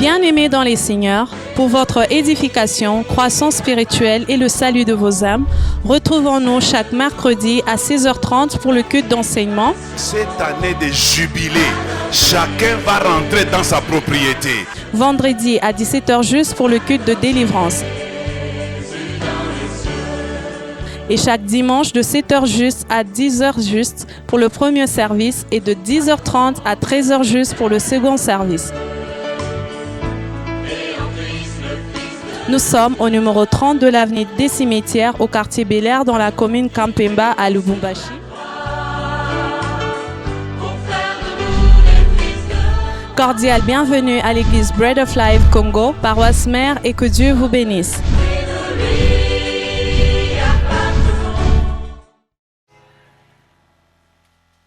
Bien-aimés dans les Seigneurs, pour votre édification, croissance spirituelle et le salut de vos âmes, retrouvons-nous chaque mercredi à 16h30 pour le culte d'enseignement. Cette année de jubilé, chacun va rentrer dans sa propriété. Vendredi à 17h juste pour le culte de délivrance. Et chaque dimanche de 7h juste à 10h juste pour le premier service et de 10h30 à 13h juste pour le second service. Nous sommes au numéro 30 de l'avenue des Cimetières au quartier Bel-Air dans la commune Kampemba à Lubumbashi. Cordial bienvenue à l'église Bread of Life Congo, paroisse mère, et que Dieu vous bénisse.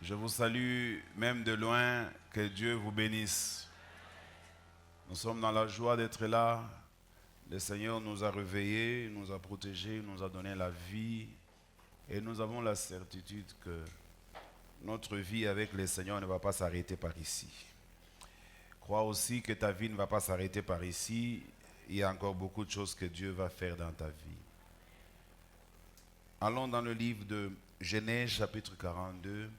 Je vous salue même de loin, que Dieu vous bénisse. Nous sommes dans la joie d'être là. Le Seigneur nous a réveillés, nous a protégés, nous a donné la vie et nous avons la certitude que notre vie avec le Seigneur ne va pas s'arrêter par ici. Crois aussi que ta vie ne va pas s'arrêter par ici. Il y a encore beaucoup de choses que Dieu va faire dans ta vie. Allons dans le livre de Genèse chapitre 42.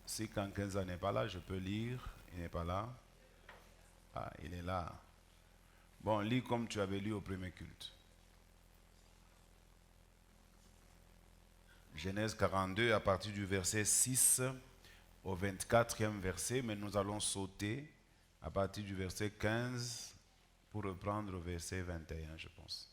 Si quelqu'un n'est pas là, je peux lire. Il n'est pas là. Ah, il est là. Bon, lis comme tu avais lu au premier culte. Genèse 42 à partir du verset 6 au 24e verset, mais nous allons sauter à partir du verset 15 pour reprendre au verset 21, je pense.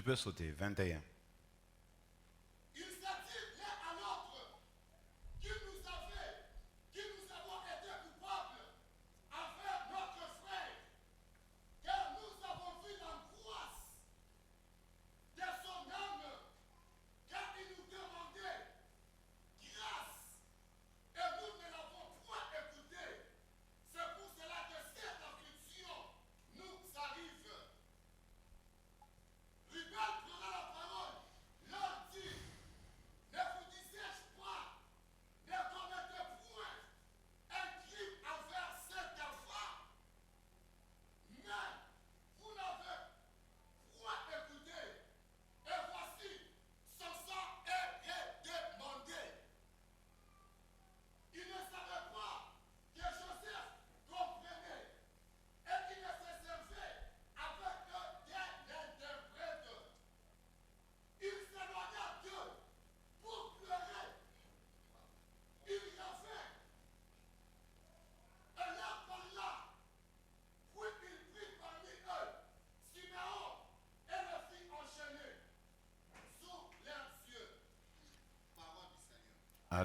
Tu peux sauter, 21.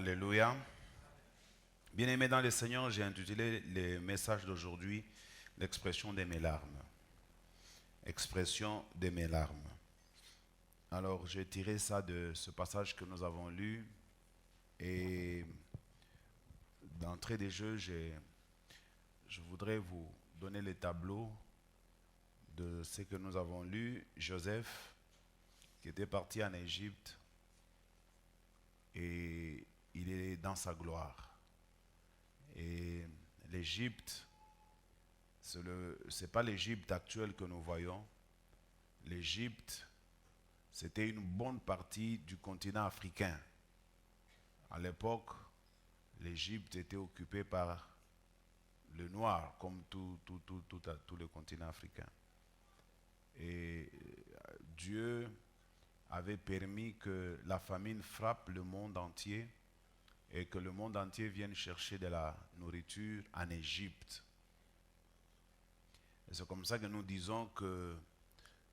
Alléluia. Bien-aimés dans le Seigneur, j'ai intitulé le message d'aujourd'hui l'expression de mes larmes. Expression de mes larmes. Alors, j'ai tiré ça de ce passage que nous avons lu et d'entrée des jeux, je voudrais vous donner les tableaux de ce que nous avons lu. Joseph, qui était parti en Égypte, et il est dans sa gloire. Et l'Égypte, ce n'est pas l'Égypte actuelle que nous voyons. L'Égypte, c'était une bonne partie du continent africain. À l'époque, l'Égypte était occupée par le noir, comme tout le continent africain. Et Dieu avait permis que la famine frappe le monde entier et que le monde entier vienne chercher de la nourriture en Égypte. Et c'est comme ça que nous disons que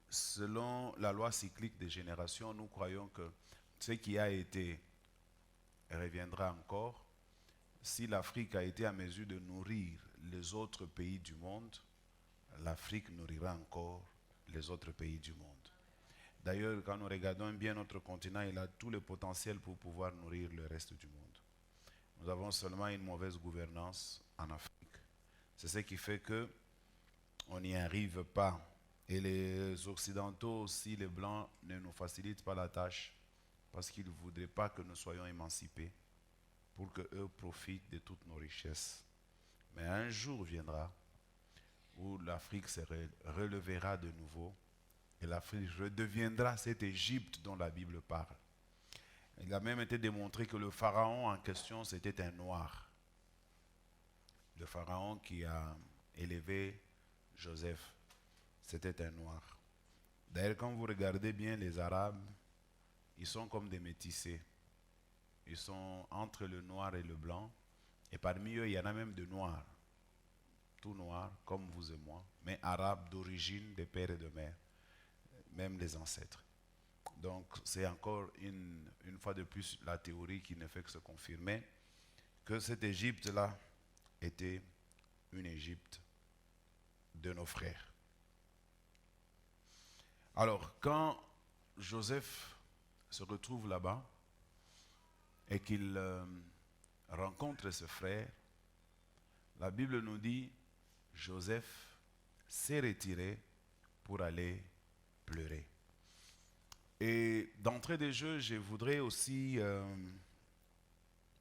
selon la loi cyclique des générations, nous croyons que ce qui a été reviendra encore. Si l'Afrique a été à mesure de nourrir les autres pays du monde, l'Afrique nourrira encore les autres pays du monde. D'ailleurs, quand nous regardons bien notre continent, il a tout le potentiel pour pouvoir nourrir le reste du monde. Nous avons seulement une mauvaise gouvernance en Afrique. C'est ce qui fait que on n'y arrive pas. Et les Occidentaux aussi, les Blancs, ne nous facilitent pas la tâche parce qu'ils ne voudraient pas que nous soyons émancipés pour qu'eux profitent de toutes nos richesses. Mais un jour viendra où l'Afrique se relèvera de nouveau et l'Afrique redeviendra cette Égypte dont la Bible parle. Il a même été démontré que le pharaon en question, c'était un noir. Le pharaon qui a élevé Joseph, c'était un noir. D'ailleurs, quand vous regardez bien les Arabes, ils sont comme des métissés. Ils sont entre le noir et le blanc. Et parmi eux, il y en a même de noirs. Tout noirs, comme vous et moi, mais arabes d'origine, des pères et de mères, même les ancêtres. Donc, c'est encore une fois de plus la théorie qui ne fait que se confirmer que cette Égypte-là était une Égypte de nos frères. Alors, quand Joseph se retrouve là-bas et qu'il rencontre ce frère, la Bible nous dit Joseph s'est retiré pour aller pleurer. Et d'entrée de jeu, je voudrais aussi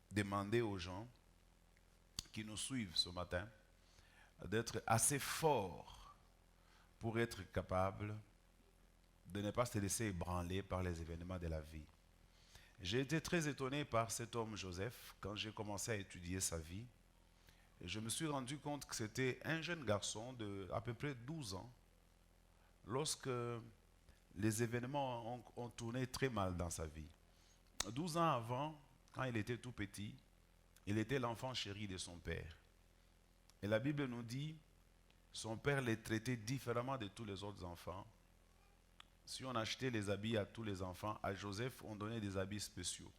demander aux gens qui nous suivent ce matin d'être assez forts pour être capables de ne pas se laisser ébranler par les événements de la vie. J'ai été très étonné par cet homme Joseph quand j'ai commencé à étudier sa vie. Et je me suis rendu compte que c'était un jeune garçon de à peu près 12 ans lorsque les événements ont tourné très mal dans sa vie. 12 ans avant, quand il était tout petit, il était l'enfant chéri de son père. Et la Bible nous dit, son père les traitait différemment de tous les autres enfants. Si on achetait les habits à tous les enfants, à Joseph, on donnait des habits spéciaux.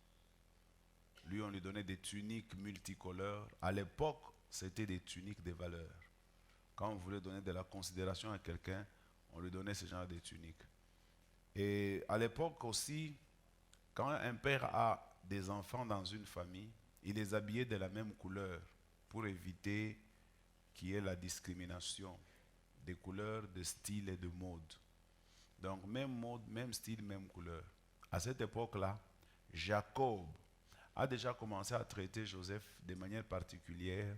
Lui, on lui donnait des tuniques multicolores. À l'époque, c'était des tuniques de valeur. Quand on voulait donner de la considération à quelqu'un, on lui donnait ce genre de tuniques. Et à l'époque aussi, quand un père a des enfants dans une famille, il les habillait de la même couleur pour éviter qu'il y ait la discrimination des couleurs, de style et de mode. Donc même mode, même style, même couleur. À cette époque-là, Jacob a déjà commencé à traiter Joseph de manière particulière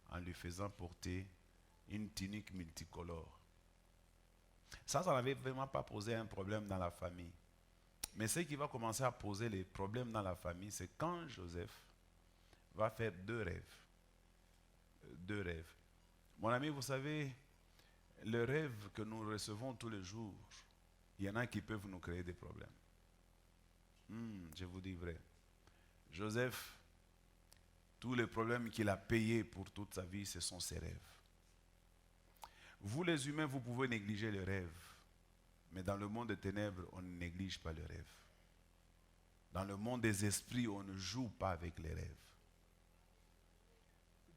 en lui faisant porter une tunique multicolore. Ça n'avait vraiment pas posé un problème dans la famille. Mais ce qui va commencer à poser les problèmes dans la famille, c'est quand Joseph va faire deux rêves. Deux rêves. Mon ami, vous savez, le rêve que nous recevons tous les jours, il y en a qui peuvent nous créer des problèmes. Je vous dis vrai. Joseph, tous les problèmes qu'il a payés pour toute sa vie, ce sont ses rêves. Vous les humains, vous pouvez négliger les rêves. Mais dans le monde des ténèbres, on ne néglige pas le rêve. Dans le monde des esprits, on ne joue pas avec les rêves.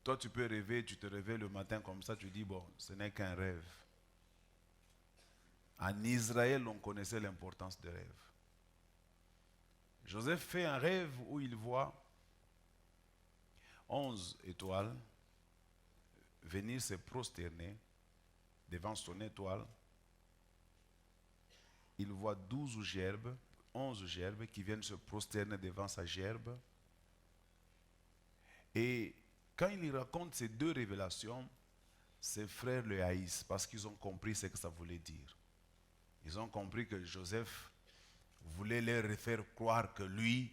Toi, tu peux rêver, tu te réveilles le matin comme ça, tu dis, bon, ce n'est qu'un rêve. En Israël, on connaissait l'importance des rêves. Joseph fait un rêve où il voit 11 étoiles venir se prosterner devant son étoile. Il voit 11 gerbes qui viennent se prosterner devant sa gerbe. Et quand il raconte ces deux révélations, ses frères le haïssent parce qu'ils ont compris ce que ça voulait dire. Ils ont compris que Joseph voulait leur faire croire que lui,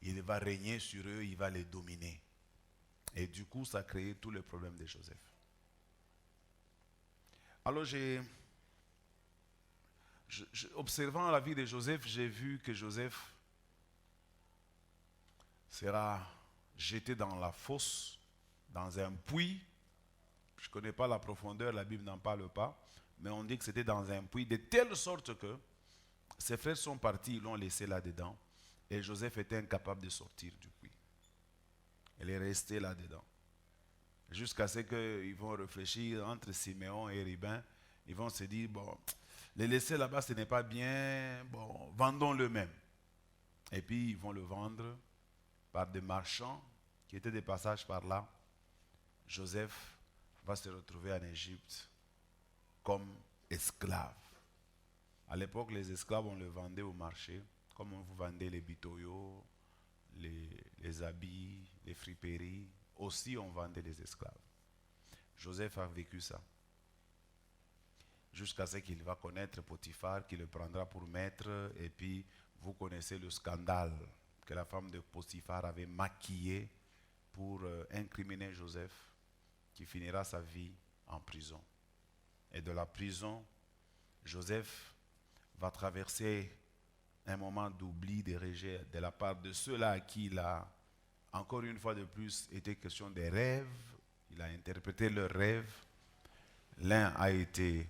il va régner sur eux, il va les dominer. Et du coup, ça a créé tous les problèmes de Joseph. Alors, observant la vie de Joseph, j'ai vu que Joseph sera jeté dans la fosse, dans un puits. Je ne connais pas la profondeur, la Bible n'en parle pas, mais on dit que c'était dans un puits, de telle sorte que ses frères sont partis, ils l'ont laissé là-dedans, et Joseph était incapable de sortir du puits. Il est resté là-dedans. Jusqu'à ce qu'ils vont réfléchir entre Siméon et Rubin, ils vont se dire, bon, les laisser là-bas, ce n'est pas bien, bon, vendons-le même. Et puis ils vont le vendre par des marchands qui étaient de passage par là. Joseph va se retrouver en Égypte comme esclave. À l'époque, les esclaves, on les vendait au marché, comme on vous vendait les bitoyos, les habits, les friperies. Aussi, on vendait les esclaves. Joseph a vécu ça. Jusqu'à ce qu'il va connaître Potiphar, qui le prendra pour maître. Et puis, vous connaissez le scandale que la femme de Potiphar avait maquillé pour incriminer Joseph, qui finira sa vie en prison. Et de la prison, Joseph va traverser un moment d'oubli, de rejet de la part de ceux-là à qui il a, encore une fois de plus, été question des rêves. Il a interprété leurs rêves. L'un a été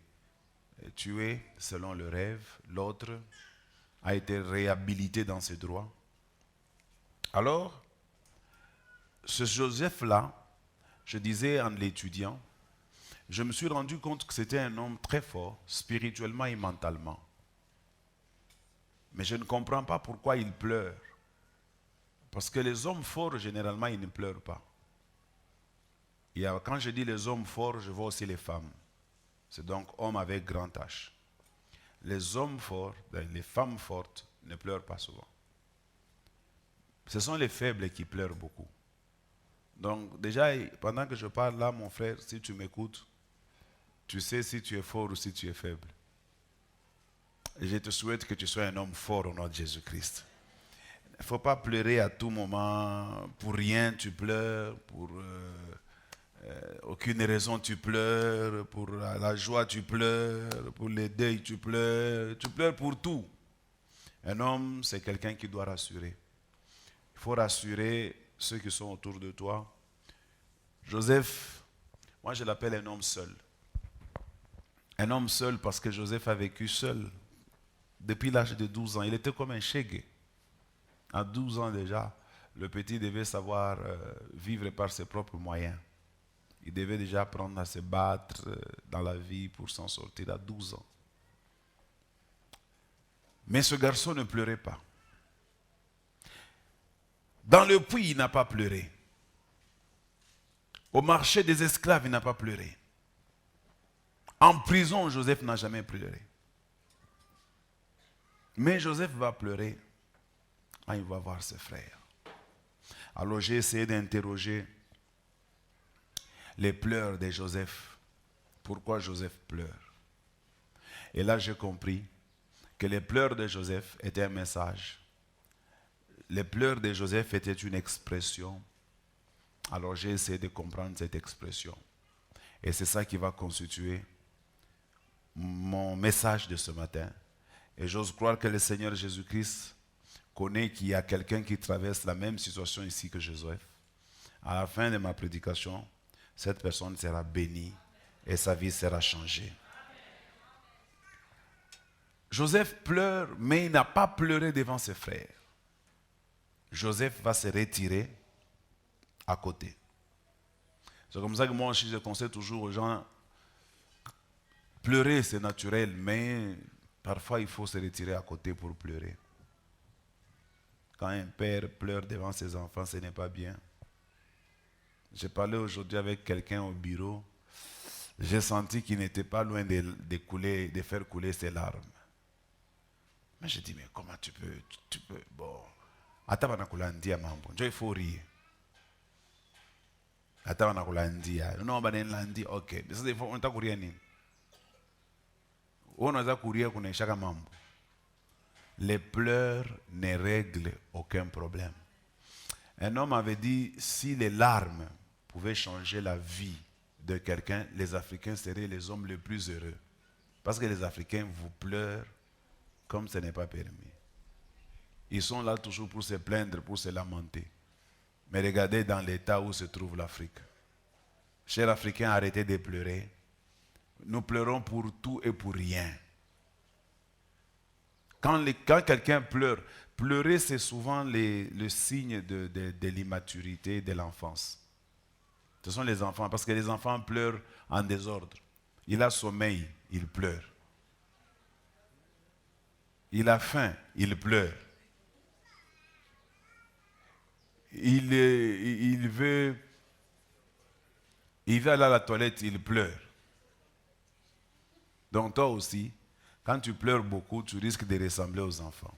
tué selon le rêve, l'autre a été réhabilité dans ses droits. Alors, ce Joseph-là, je disais en l'étudiant, je me suis rendu compte que c'était un homme très fort, spirituellement et mentalement. Mais je ne comprends pas pourquoi il pleure. Parce que les hommes forts, généralement, ils ne pleurent pas. Quand je dis les hommes forts, je vois aussi les femmes. C'est donc hommes avec grand H. Les hommes forts, les femmes fortes, ne pleurent pas souvent. Ce sont les faibles qui pleurent beaucoup. Donc déjà, pendant que je parle là, mon frère, si tu m'écoutes, tu sais si tu es fort ou si tu es faible. Et je te souhaite que tu sois un homme fort au nom de Jésus-Christ. Il ne faut pas pleurer à tout moment. Pour rien, tu pleures. Pour aucune raison, tu pleures. Pour la joie, tu pleures. Pour les deuils, tu pleures. Tu pleures pour tout. Un homme, c'est quelqu'un qui doit rassurer. Il faut rassurer ceux qui sont autour de toi. Joseph, moi je l'appelle un homme seul. Un homme seul parce que Joseph a vécu seul. Depuis l'âge de 12 ans, il était comme un shege. À 12 ans déjà, le petit devait savoir vivre par ses propres moyens. Il devait déjà apprendre à se battre dans la vie pour s'en sortir à 12 ans. Mais ce garçon ne pleurait pas. Dans le puits, il n'a pas pleuré. Au marché des esclaves, il n'a pas pleuré. En prison, Joseph n'a jamais pleuré. Mais Joseph va pleurer quand il va voir ses frères. Alors j'ai essayé d'interroger les pleurs de Joseph. Pourquoi Joseph pleure? Et là j'ai compris que les pleurs de Joseph étaient un message. Les pleurs de Joseph étaient une expression. Alors j'ai essayé de comprendre cette expression. Et c'est ça qui va constituer mon message de ce matin. Et j'ose croire que le Seigneur Jésus-Christ connaît qu'il y a quelqu'un qui traverse la même situation ici que Joseph. À la fin de ma prédication, cette personne sera bénie et sa vie sera changée. Joseph pleure, mais il n'a pas pleuré devant ses frères. Joseph va se retirer à côté. C'est comme ça que moi aussi je conseille toujours aux gens, pleurer c'est naturel, mais parfois il faut se retirer à côté pour pleurer. Quand un père pleure devant ses enfants, ce n'est pas bien. J'ai parlé aujourd'hui avec quelqu'un au bureau. J'ai senti qu'il n'était pas loin de faire couler ses larmes. Mais j'ai dit, mais comment tu peux bon. Attends, il faut rire. Attends, non, ok. Mais ça, il faut, on t'a courir. On a courir qu'on ait chaque membre. Les pleurs ne règlent aucun problème. Un homme avait dit, si les larmes pouvaient changer la vie de quelqu'un, les Africains seraient les hommes les plus heureux. Parce que les Africains vous pleurent comme ce n'est pas permis. Ils sont là toujours pour se plaindre, pour se lamenter. Mais regardez dans l'état où se trouve l'Afrique. Chers Africains, arrêtez de pleurer. Nous pleurons pour tout et pour rien. Quand quelqu'un pleure, pleurer c'est souvent le signe de l'immaturité de l'enfance. Ce sont les enfants, parce que les enfants pleurent en désordre. Il a sommeil, il pleure. Il a faim, il pleure. Il veut aller à la toilette, il pleure. Donc toi aussi, quand tu pleures beaucoup, tu risques de ressembler aux enfants.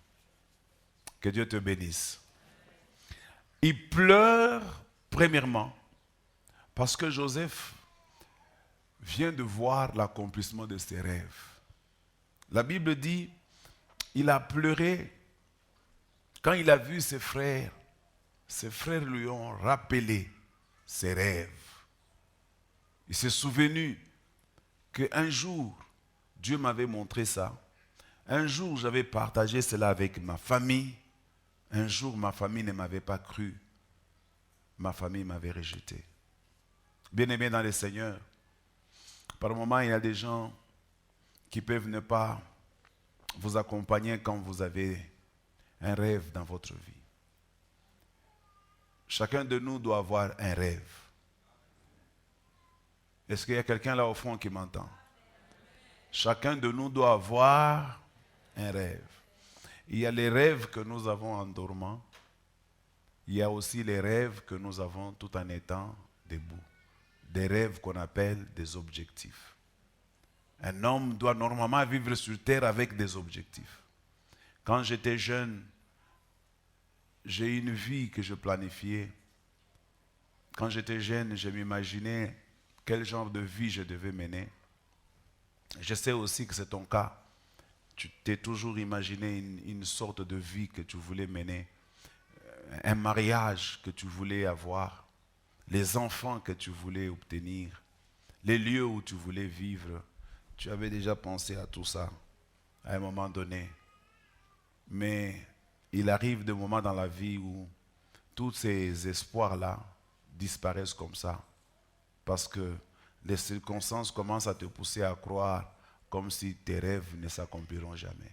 Que Dieu te bénisse. Il pleure, premièrement, parce que Joseph vient de voir l'accomplissement de ses rêves. La Bible dit, il a pleuré quand il a vu ses frères. Ses frères lui ont rappelé ses rêves. Il s'est souvenu qu'un jour, Dieu m'avait montré ça. Un jour, j'avais partagé cela avec ma famille. Un jour, ma famille ne m'avait pas cru. Ma famille m'avait rejeté. Bien-aimés dans le Seigneur, par moments, il y a des gens qui peuvent ne pas vous accompagner quand vous avez un rêve dans votre vie. Chacun de nous doit avoir un rêve. Est-ce qu'il y a quelqu'un là au fond qui m'entend? Chacun de nous doit avoir un rêve. Il y a les rêves que nous avons en dormant. Il y a aussi les rêves que nous avons tout en étant debout. Des rêves qu'on appelle des objectifs. Un homme doit normalement vivre sur terre avec des objectifs. Quand j'étais jeune, j'ai eu une vie que je planifiais. Quand j'étais jeune, je m'imaginais quel genre de vie je devais mener. Je sais aussi que c'est ton cas. Tu t'es toujours imaginé une sorte de vie que tu voulais mener, un mariage que tu voulais avoir, les enfants que tu voulais obtenir, les lieux où tu voulais vivre. Tu avais déjà pensé à tout ça à un moment donné. Mais il arrive des moments dans la vie où tous ces espoirs-là disparaissent comme ça. Parce que les circonstances commencent à te pousser à croire comme si tes rêves ne s'accompliront jamais.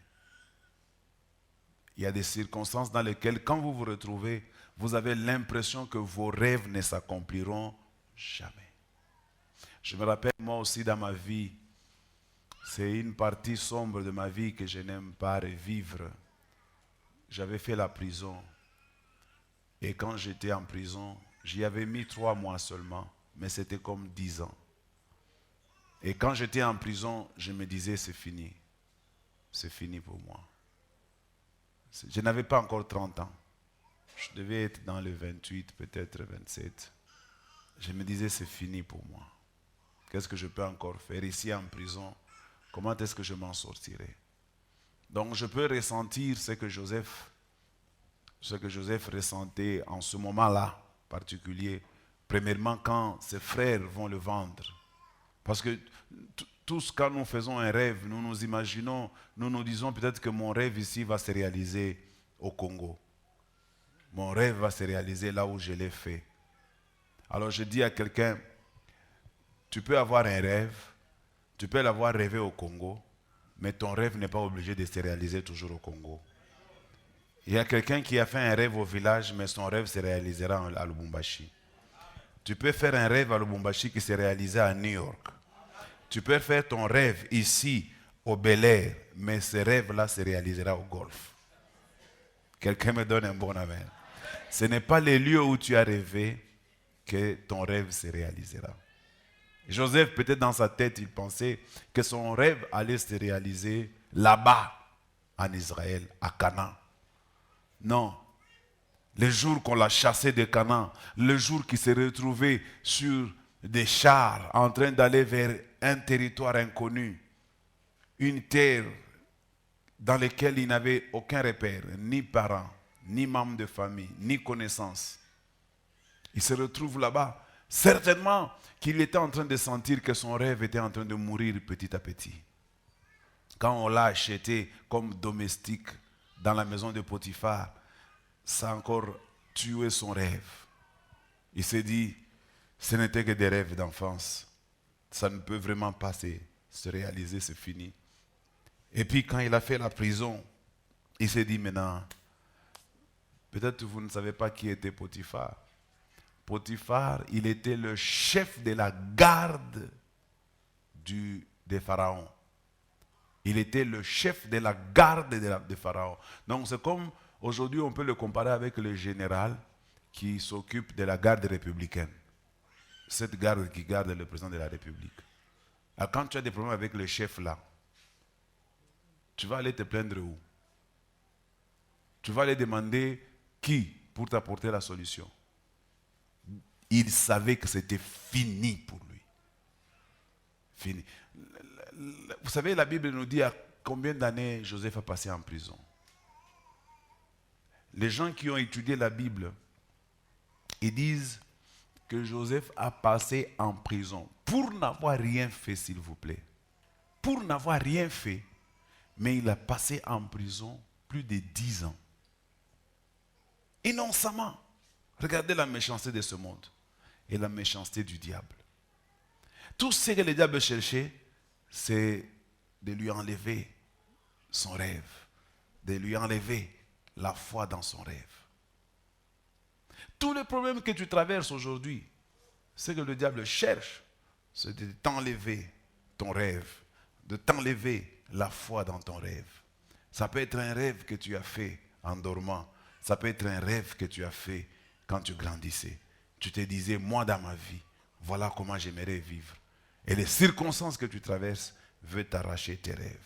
Il y a des circonstances dans lesquelles, quand vous vous retrouvez, vous avez l'impression que vos rêves ne s'accompliront jamais. Je me rappelle, moi aussi, dans ma vie, c'est une partie sombre de ma vie que je n'aime pas revivre. J'avais fait la prison. Et quand j'étais en prison, j'y avais mis 3 mois seulement, mais c'était comme 10 ans. Et quand j'étais en prison, je me disais, c'est fini. C'est fini pour moi. Je n'avais pas encore 30 ans. Je devais être dans le 28, peut-être 27. Je me disais, c'est fini pour moi. Qu'est-ce que je peux encore faire ici en prison? Comment est-ce que je m'en sortirai? Donc je peux ressentir ce que Joseph ressentait en ce moment-là particulier. Premièrement, quand ses frères vont le vendre. Parce que tous, quand nous faisons un rêve, nous nous imaginons, nous nous disons peut-être que mon rêve ici va se réaliser au Congo. Mon rêve va se réaliser là où je l'ai fait. Alors je dis à quelqu'un, tu peux avoir un rêve, tu peux l'avoir rêvé au Congo, mais ton rêve n'est pas obligé de se réaliser toujours au Congo. Il y a quelqu'un qui a fait un rêve au village, mais son rêve se réalisera à Lubumbashi. Tu peux faire un rêve à Lubumbashi qui se réalisera à New York. Tu peux faire ton rêve ici, au Bel Air, mais ce rêve-là se réalisera au Golfe. Quelqu'un me donne un bon amen. Ce n'est pas les lieux où tu as rêvé que ton rêve se réalisera. Joseph, peut-être dans sa tête, il pensait que son rêve allait se réaliser là-bas, en Israël, à Canaan. Non. Le jour qu'on l'a chassé de Canaan, le jour qu'il s'est retrouvé sur des chars en train d'aller vers un territoire inconnu, une terre dans laquelle il n'avait aucun repère, ni parents, ni membres de famille, ni connaissances. Il se retrouve là-bas. Certainement qu'il était en train de sentir que son rêve était en train de mourir petit à petit. Quand on l'a acheté comme domestique dans la maison de Potiphar, ça a encore tué son rêve. Il s'est dit, ce n'était que des rêves d'enfance. Ça ne peut vraiment pas se réaliser, c'est fini. Et puis quand il a fait la prison, il s'est dit maintenant, peut-être vous ne savez pas qui était Potiphar. Potiphar, il était le chef de la garde des pharaons. Il était le chef de la garde des pharaons. Donc c'est comme aujourd'hui on peut le comparer avec le général qui s'occupe de la garde républicaine. Cette garde qui garde le président de la République. Alors quand tu as des problèmes avec le chef là, tu vas aller te plaindre où? Tu vas aller demander qui pour t'apporter la solution? Il savait que c'était fini pour lui. Fini. Vous savez, la Bible nous dit à combien d'années Joseph a passé en prison. Les gens qui ont étudié la Bible, ils disent que Joseph a passé en prison pour n'avoir rien fait, s'il vous plaît. Pour n'avoir rien fait, mais il a passé en prison plus de 10 ans. Innocemment. Regardez la méchanceté de ce monde et la méchanceté du diable. Tout ce que le diable cherchait, c'est de lui enlever son rêve, de lui enlever la foi dans son rêve. Tous les problèmes que tu traverses aujourd'hui, ce que le diable cherche, c'est de t'enlever ton rêve, de t'enlever la foi dans ton rêve. Ça peut être un rêve que tu as fait en dormant, ça peut être un rêve que tu as fait quand tu grandissais. Tu te disais, moi dans ma vie, voilà comment j'aimerais vivre. Et les circonstances que tu traverses veulent t'arracher tes rêves.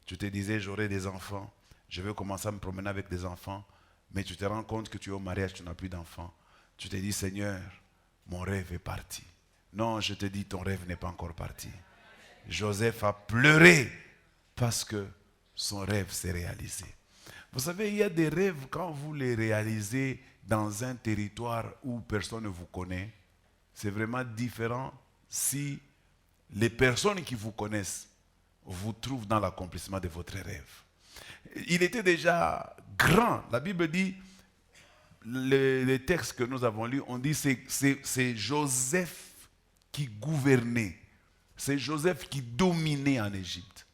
Tu te disais, j'aurai des enfants, je veux commencer à me promener avec des enfants, mais tu te rends compte que tu es au mariage, tu n'as plus d'enfants. Tu te dis, Seigneur, mon rêve est parti. Non, je te dis, ton rêve n'est pas encore parti. Joseph a pleuré parce que son rêve s'est réalisé. Vous savez, il y a des rêves, quand vous les réalisez dans un territoire où personne ne vous connaît, c'est vraiment différent si les personnes qui vous connaissent vous trouvent dans l'accomplissement de votre rêve. Il était déjà grand. La Bible dit, les textes que nous avons lus, on dit c'est Joseph qui gouvernait. C'est Joseph qui dominait en Égypte.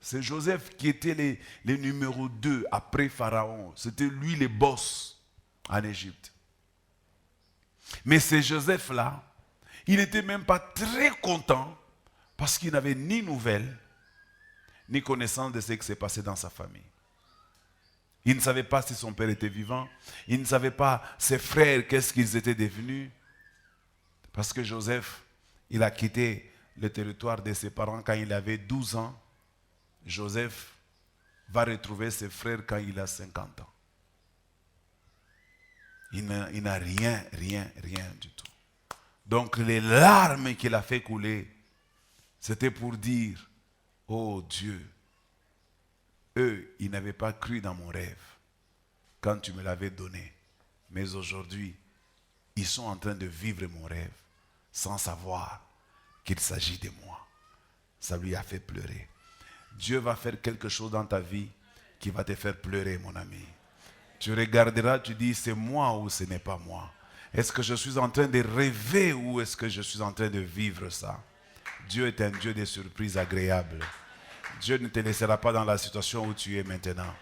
C'est Joseph qui était le numéro 2 après Pharaon. C'était lui le boss en Égypte. Mais ce Joseph-là, il n'était même pas très content parce qu'il n'avait ni nouvelles, ni connaissance de ce qui s'est passé dans sa famille. Il ne savait pas si son père était vivant. Il ne savait pas ses frères, qu'est-ce qu'ils étaient devenus. Parce que Joseph, il a quitté le territoire de ses parents quand il avait 12 ans. Joseph va retrouver ses frères quand il a 50 ans. Il n'a rien du tout. Donc les larmes qu'il a fait couler, c'était pour dire, oh Dieu, eux, ils n'avaient pas cru dans mon rêve quand tu me l'avais donné. Mais aujourd'hui, ils sont en train de vivre mon rêve sans savoir qu'il s'agit de moi. Ça lui a fait pleurer. Dieu va faire quelque chose dans ta vie qui va te faire pleurer, mon ami. Tu regarderas, tu dis, c'est moi ou ce n'est pas moi. Est-ce que je suis en train de rêver ou est-ce que je suis en train de vivre ça? Dieu est un Dieu de surprises agréables. Dieu ne te laissera pas dans la situation où tu es maintenant.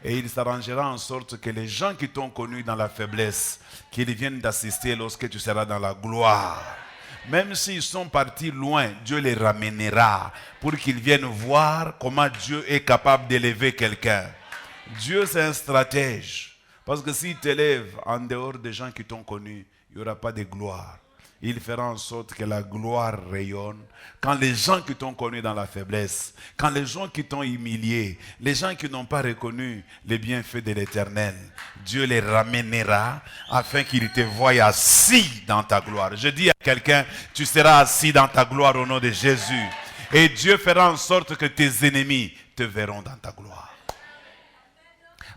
Et il s'arrangera en sorte que les gens qui t'ont connu dans la faiblesse, qu'ils viennent t'assister lorsque tu seras dans la gloire. Même s'ils sont partis loin, Dieu les ramènera pour qu'ils viennent voir comment Dieu est capable d'élever quelqu'un. Dieu, c'est un stratège. Parce que s'il t'élève en dehors des gens qui t'ont connu, il n'y aura pas de gloire. Il fera en sorte que la gloire rayonne. Quand les gens qui t'ont connu dans la faiblesse, quand les gens qui t'ont humilié, les gens qui n'ont pas reconnu les bienfaits de l'Éternel, Dieu les ramènera afin qu'ils te voient assis dans ta gloire. Je dis à quelqu'un, tu seras assis dans ta gloire au nom de Jésus. Et Dieu fera en sorte que tes ennemis te verront dans ta gloire.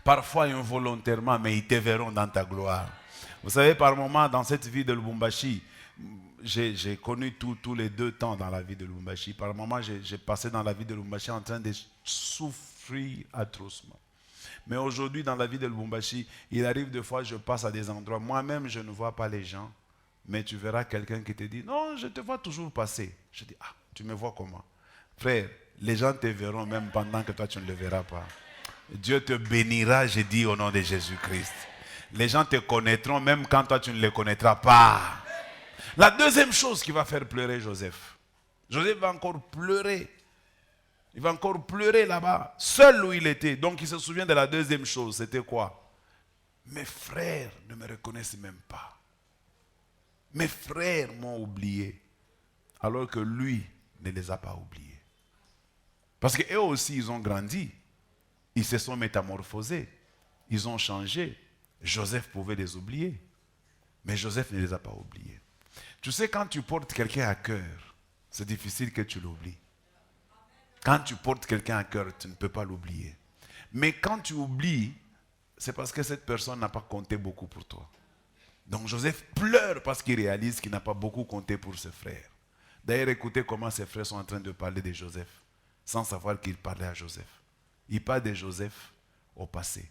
Parfois involontairement, mais ils te verront dans ta gloire. Vous savez, par moments, dans cette vie de Lubumbashi, j'ai connu tous les 2 temps dans la vie de Lubumbashi. Par moments, j'ai passé dans la vie de Lubumbashi en train de souffrir atrocement. Mais aujourd'hui, dans la vie de Lubumbashi, il arrive des fois, je passe à des endroits. Moi-même, je ne vois pas les gens. Mais tu verras quelqu'un qui te dit, non, je te vois toujours passer. Je dis, ah, tu me vois comment? Frère, les gens te verront même pendant que toi, tu ne le verras pas. Dieu te bénira, je dis au nom de Jésus-Christ. Les gens te connaîtront même quand toi tu ne les connaîtras pas. La deuxième chose qui va faire pleurer Joseph. Joseph va encore pleurer. Il va encore pleurer là-bas, seul où il était. Donc il se souvient de la deuxième chose. C'était quoi? Mes frères ne me reconnaissent même pas. Mes frères m'ont oublié. Alors que lui ne les a pas oubliés. Parce qu'eux aussi, ils ont grandi. Ils se sont métamorphosés. Ils ont changé. Joseph pouvait les oublier. Mais Joseph ne les a pas oubliés. Tu sais, quand tu portes quelqu'un à cœur, c'est difficile que tu l'oublies. Quand tu portes quelqu'un à cœur, tu ne peux pas l'oublier. Mais quand tu oublies, c'est parce que cette personne n'a pas compté beaucoup pour toi. Donc Joseph pleure parce qu'il réalise qu'il n'a pas beaucoup compté pour ses frères. D'ailleurs, écoutez comment ses frères sont en train de parler de Joseph, sans savoir qu'il parlait à Joseph. Il parle de Joseph au passé.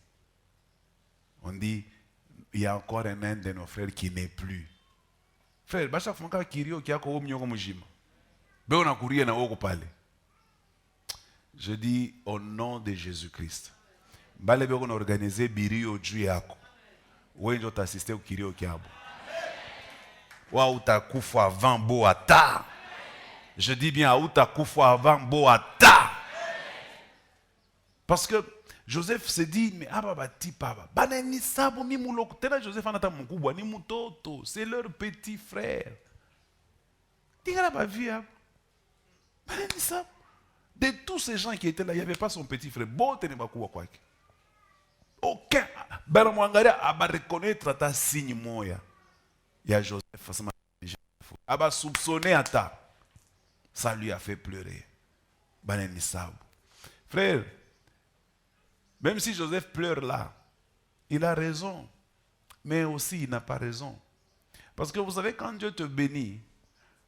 On dit, il y a encore un de nos frères qui n'est plus. Frère, chaque fois qu'il y a je dis au nom de Jésus-Christ. On a organisé Birio Juyako. Où est-ce que tu assisté au Kirio Kiabo? Où tu as coupé avant Boata. Je dis bien où tu as coupé avant Boata. Parce que Joseph se dit, mais ababati papa, banani sabo ni muloko. Tena Joseph anata mukubwa ni mutoto, c'est leur petit frère. Tingala ba vie. Banani sabo. De tous ces gens qui étaient là, il n'y avait pas son petit frère. Bon, tenez pas quoi. Aucun. Ben Mwangaria a reconnaître ta signe moya. Il y a Joseph forcément. A ba soupçonné à ta. Ça lui a fait pleurer. Banani sabo. Frère. Même si Joseph pleure là, il a raison, mais aussi il n'a pas raison. Parce que vous savez, quand Dieu te bénit,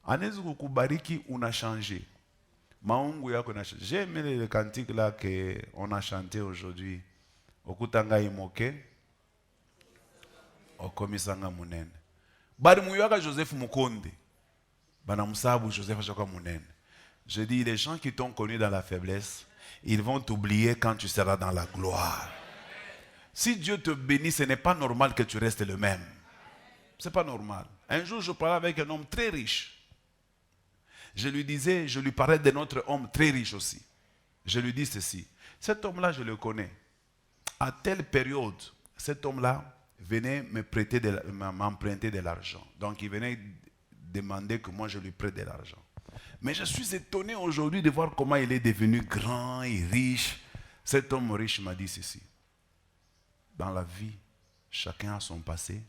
on a changé. J'ai aimé le cantique là qu'on a chanté aujourd'hui. Okutanga imoke, okomisanga munene. Bari muyaka Joseph Mukonde, banamusabu Joseph Achoka munene. Je dis, les gens qui t'ont connu dans la faiblesse, ils vont t'oublier quand tu seras dans la gloire. Si Dieu te bénit, ce n'est pas normal que tu restes le même. Ce n'est pas normal. Un jour, je parlais avec un homme très riche. Je lui parlais de notre homme très riche aussi. Je lui dis ceci. Cet homme-là, je le connais. À telle période, cet homme-là venait m'emprunter de l'argent. Donc, il venait demander que moi, je lui prête de l'argent. Mais je suis étonné aujourd'hui de voir comment il est devenu grand et riche. Cet homme riche m'a dit ceci. Dans la vie, chacun a son passé.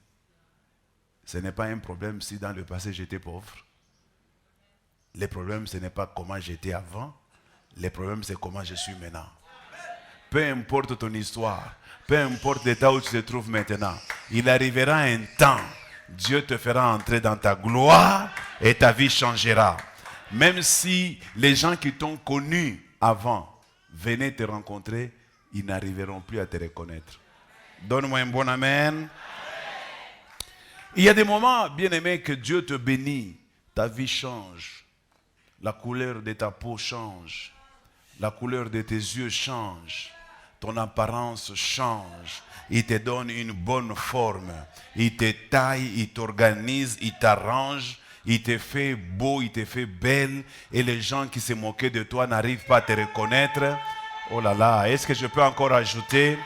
Ce n'est pas un problème si dans le passé j'étais pauvre. Le problème, ce n'est pas comment j'étais avant. Le problème, c'est comment je suis maintenant. Peu importe ton histoire, peu importe l'état où tu te trouves maintenant, il arrivera un temps, Dieu te fera entrer dans ta gloire et ta vie changera. Même si les gens qui t'ont connu avant venaient te rencontrer, ils n'arriveront plus à te reconnaître. Donne-moi un bon amen. Il y a des moments, bien aimé, que Dieu te bénit, ta vie change. La couleur de ta peau change. La couleur de tes yeux change. ton apparence change. Il te donne une bonne forme. Il te taille, il t'organise, il t'arrange. Il te fait beau, il te fait belle. Et les gens qui se moquaient de toi n'arrivent pas à te reconnaître. Oh là là, est-ce que je peux encore ajouter?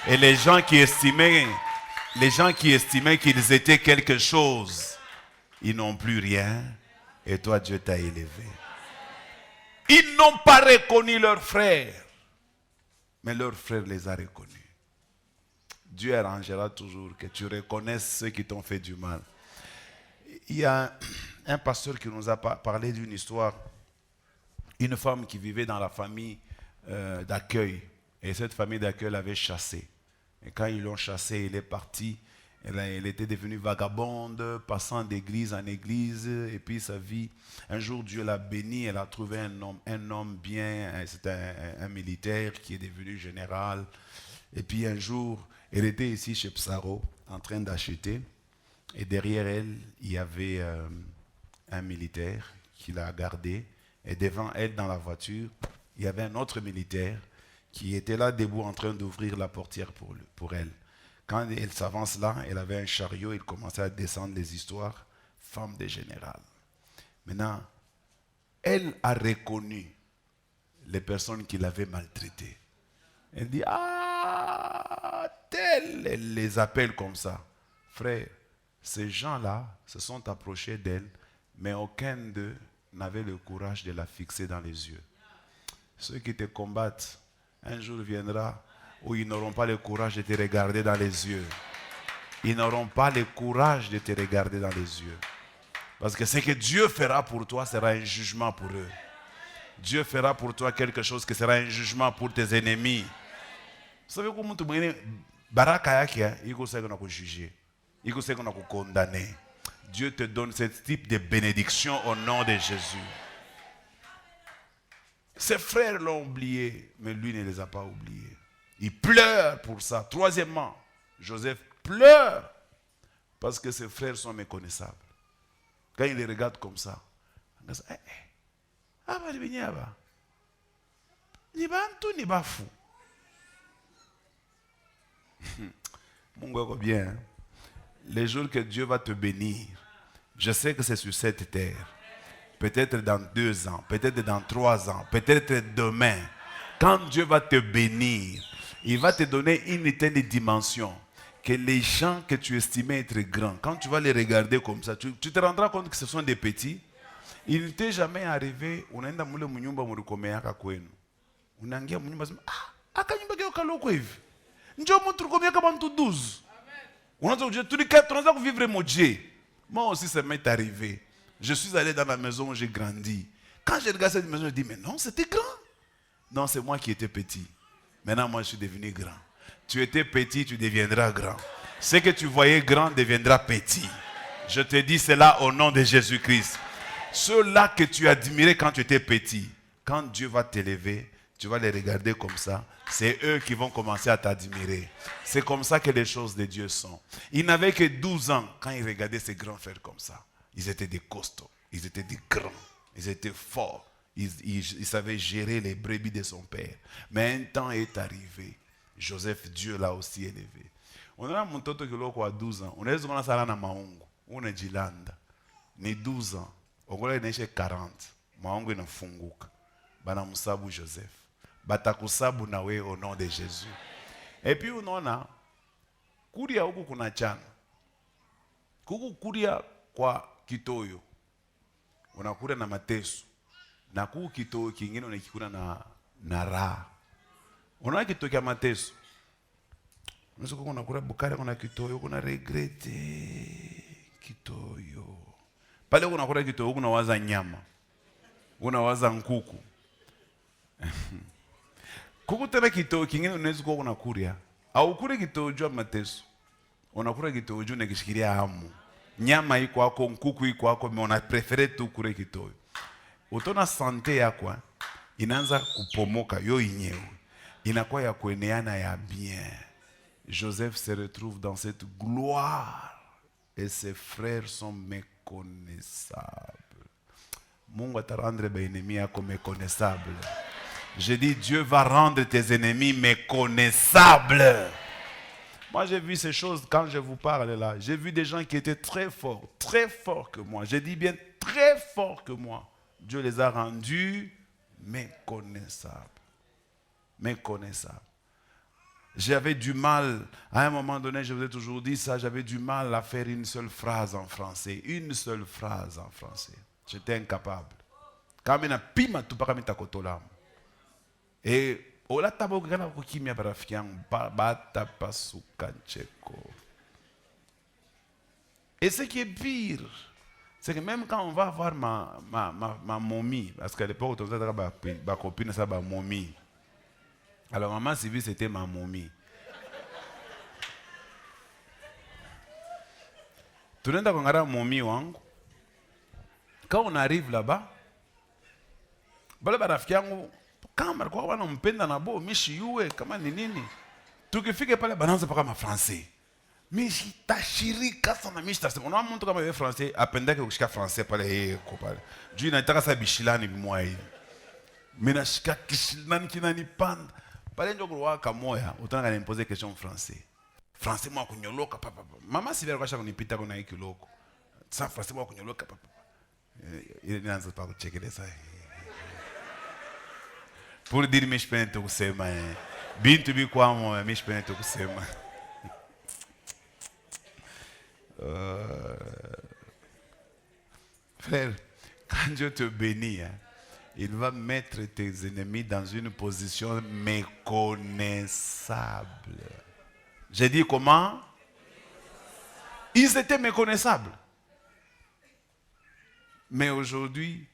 Et les gens qui estimaient qu'ils étaient quelque chose, ils n'ont plus rien. Et toi, Dieu t'a élevé. Ils n'ont pas reconnu leurs frères. Mais leur frère les a reconnus. Dieu arrangera toujours que tu reconnaisses ceux qui t'ont fait du mal. Il y a un pasteur qui nous a parlé d'une histoire. Une femme qui vivait dans la famille d'accueil. Et cette famille d'accueil l'avait chassée. Et quand ils l'ont chassée, elle est partie. Elle était devenue vagabonde, passant d'église en église. Et puis sa vie, un jour Dieu l'a bénie. Elle a trouvé un homme bien. C'était un militaire qui est devenu général. Et puis un jour, elle était ici chez Psaro, en train d'acheter. Et derrière elle, il y avait un militaire qui l'a gardée. Et devant elle, dans la voiture, il y avait un autre militaire qui était là debout en train d'ouvrir la portière pour elle. Quand elle s'avance là, elle avait un chariot, il commençait à descendre les histoires, femme de général. Maintenant, elle a reconnu les personnes qui l'avaient maltraitée. Elle dit, ah, tel, elle les appelle comme ça. Frère, ces gens-là se sont approchés d'elle, mais aucun d'eux n'avait le courage de la fixer dans les yeux. Ceux qui te combattent, un jour viendra où ils n'auront pas le courage de te regarder dans les yeux. Ils n'auront pas le courage de te regarder dans les yeux. Parce que ce que Dieu fera pour toi sera un jugement pour eux. Dieu fera pour toi quelque chose qui sera un jugement pour tes ennemis. Vous savez comment tu peux baraka yake, il faut juger. Il faut condamner. Dieu te donne ce type de bénédiction au nom de Jésus. Ses frères l'ont oublié, mais lui ne les a pas oubliés. Il pleure pour ça. Troisièmement, Joseph pleure parce que ses frères sont méconnaissables. Quand il les regarde comme ça, il dit, ni ba fou. Mon gars, bien. Les jours que Dieu va te bénir, je sais que c'est sur cette terre. Peut-être dans 2 ans, peut-être dans 3 ans, peut-être demain. Quand Dieu va te bénir, il va te donner une telle dimension que les gens que tu estimais être grands, quand tu vas les regarder comme ça, tu te rendras compte que ce sont des petits. Il ne t'est jamais arrivé, unaenda mule munyumba murikomeaka kwenu. Unaingia munyumba sema, akanyumba keo kaloko hivi. Njoo mturukomea kama mtu 12. Unaanza tunaanza vivre moje. Moi aussi ça m'est arrivé. Je suis allé dans la maison où j'ai grandi. Quand j'ai regardé cette maison, je dis mais non, c'était grand. Non, c'est moi qui étais petit. Maintenant, moi, je suis devenu grand. Tu étais petit, tu deviendras grand. Ce que tu voyais grand deviendra petit. Je te dis cela au nom de Jésus-Christ. Ceux-là que tu admirais quand tu étais petit, quand Dieu va t'élever, tu vas les regarder comme ça. C'est eux qui vont commencer à t'admirer. C'est comme ça que les choses de Dieu sont. Ils n'avaient que 12 ans quand ils regardaient ces grands frères comme ça. Ils étaient des costauds, ils étaient des grands, ils étaient forts. Il savait gérer les brebis de son père. Mais un temps est arrivé. Joseph, Dieu l'a aussi élevé. On a mon toto qui a 12 ans. On a dit qu'on a ça na maungu. On a dit landa. Ni 12 ans. On a dit 40. Maungu na funguka. Bana musabu Joseph. Batakusabu nawe au nom de Jésus. Et puis on a kuria huku kuna chana. Kuku kuria kwa kitoyo. Unakuria na mateso. Na kuku kitoyo kingine unakikuna na raha. Unaona kitoyo kia mateso. Unaweza kuwa unakula bukari kuna kitoyo kuna regrete kitoyo. Pale unakula kitoyo unawaza nyama. Unawaza nkuku. Kuku tena kitoyo kingine unaweza kuwa unakuria. Au kule kitoyo jua mateso. Unakula kitoyo jua unakishikilia hamu. Nyama iko wako, nkuku iko wako, mais on a préféré tu kule kitoyo. Utona sante yako inaanza kupomoka yo yenyewe. Inakuwa ya kueneana ya bien. Joseph se retrouve dans cette gloire et ses frères sont méconnaissables. Mungu atarendre bainemi yako méconnaissable. J'ai dit, Dieu va rendre tes ennemis méconnaissables. Moi, j'ai vu ces choses quand je vous parle là. J'ai vu des gens qui étaient très forts que moi. J'ai dit bien très forts que moi. Dieu les a rendus méconnaissables. Méconnaissables. J'avais du mal, à un moment donné, je vous ai toujours dit ça, j'avais du mal à faire une seule phrase en français. Une seule phrase en français. J'étais incapable. Quand même, pima tout pas kotolam. Et ola tabogana kokimia barafian bata pasukancheko. Et ce qui est pire, c'est que même quand on va voir ma momie, parce qu'à l'époque, on faisait ma copine, ça, ma momie. Alors, maman Sylvie, c'était ma momie. Tout le monde a momie. Quand on arrive là-bas, quand on penda na bo mishiwe kama ni nini tukifika pale banaanza paka ma français mishi tashirika sana mishi tasema unaona mtu kama yeye français apendake kushika français pale yeye ko pale juu inataka sa bishilani bimwa hii mimi nashika kishilani kinanipanda pale ndio kwa kamoya utanga nimpoze question français mwa kunyoloka papa mama si vile kasha kunipita kuna hiki loko sa français mwa kunyoloka papa ile inaanza pa kuchekeleza pour dire que je peux te kusema bintu bikwa moi je peux te kusema frère quand Dieu te bénit il va mettre tes ennemis dans une position méconnaissable. J'ai dit comment? Ils étaient méconnaissables. Mais aujourd'hui,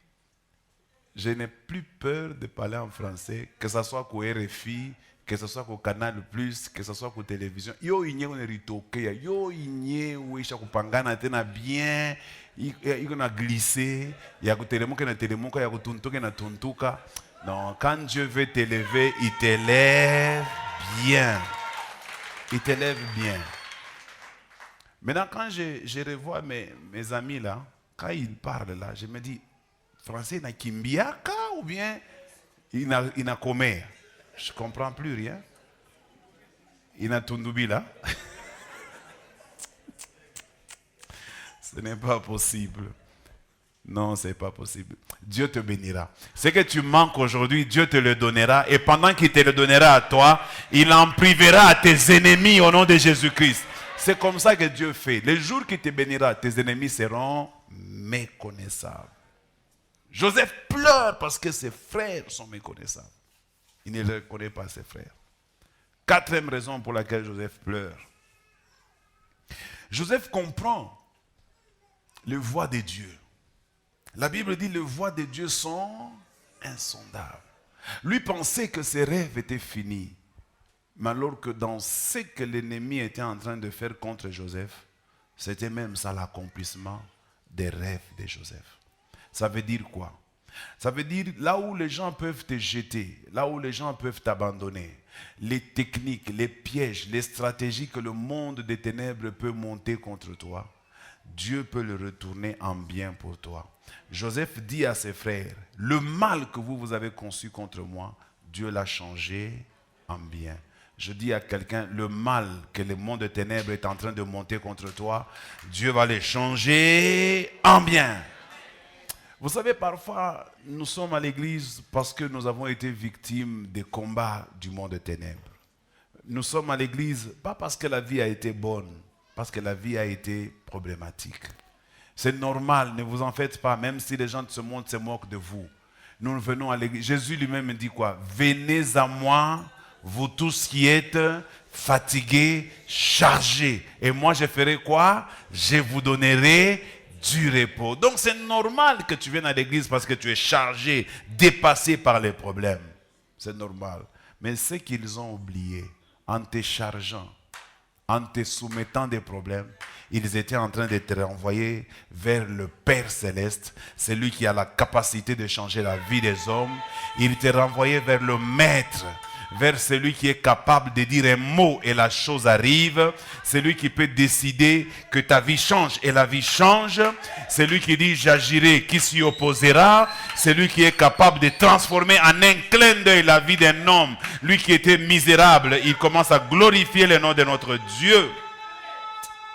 je n'ai plus peur de parler en français, que ce soit qu'au RFI, que ce soit qu'au Canal Plus, que ce soit qu'au télévision. Yo inye on ritoke, yo inye ouisha kupangana tena bien, il a glissé, il y a telemuka na telemuka, il y a tuntuka na tuntuka. Non, quand Dieu veut t'élever, il t'élève bien. Il t'élève bien. Maintenant, quand je revois mes amis là, quand ils parlent là, je me dis, français na kimbiaka ou bien il n'a comé. Je ne comprends plus rien. Il n'a tundubi là. Ce n'est pas possible. Non, ce n'est pas possible. Dieu te bénira. Ce que tu manques aujourd'hui, Dieu te le donnera. Et pendant qu'il te le donnera à toi, il en privera à tes ennemis au nom de Jésus-Christ. C'est comme ça que Dieu fait. Le jour qu'il te bénira, tes ennemis seront méconnaissables. Joseph pleure parce que ses frères sont méconnaissables. Il ne reconnaît pas ses frères. Quatrième raison pour laquelle Joseph pleure. Joseph comprend les voies de Dieu. La Bible dit que les voies de Dieu sont insondables. Lui pensait que ses rêves étaient finis. Mais alors que dans ce que l'ennemi était en train de faire contre Joseph, c'était même ça l'accomplissement des rêves de Joseph. Ça veut dire quoi? Ça veut dire là où les gens peuvent te jeter, là où les gens peuvent t'abandonner, les techniques, les pièges, les stratégies que le monde des ténèbres peut monter contre toi, Dieu peut le retourner en bien pour toi. Joseph dit à ses frères, le mal que vous avez conçu contre moi, Dieu l'a changé en bien. Je dis à quelqu'un, le mal que le monde des ténèbres est en train de monter contre toi, Dieu va le changer en bien. Vous savez, parfois, nous sommes à l'église parce que nous avons été victimes des combats du monde des ténèbres. Nous sommes à l'église, pas parce que la vie a été bonne, parce que la vie a été problématique. C'est normal, ne vous en faites pas, même si les gens de ce monde se moquent de vous. Nous venons à l'église. Jésus lui-même dit quoi? Venez à moi, vous tous qui êtes fatigués, chargés. Et moi, je ferai quoi? Je vous donnerai du repos. Donc c'est normal que tu viennes à l'église parce que tu es chargé, dépassé par les problèmes. C'est normal. Mais ce qu'ils ont oublié, en te chargeant, en te soumettant des problèmes, ils étaient en train de te renvoyer vers le Père Céleste, celui qui a la capacité de changer la vie des hommes. Il te renvoyait vers le Maître, vers celui qui est capable de dire un mot et la chose arrive. Celui qui peut décider que ta vie change et la vie change. Celui qui dit j'agirai, qui s'y opposera. Celui qui est capable de transformer en un clin d'œil la vie d'un homme. Lui qui était misérable, il commence à glorifier le nom de notre Dieu.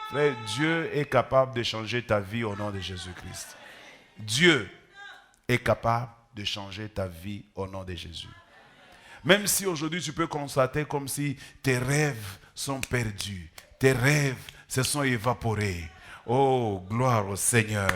Frère, Dieu est capable de changer ta vie au nom de Jésus-Christ. Dieu est capable de changer ta vie au nom de Jésus. Même si aujourd'hui tu peux constater comme si tes rêves sont perdus, tes rêves se sont évaporés. Oh, gloire au Seigneur.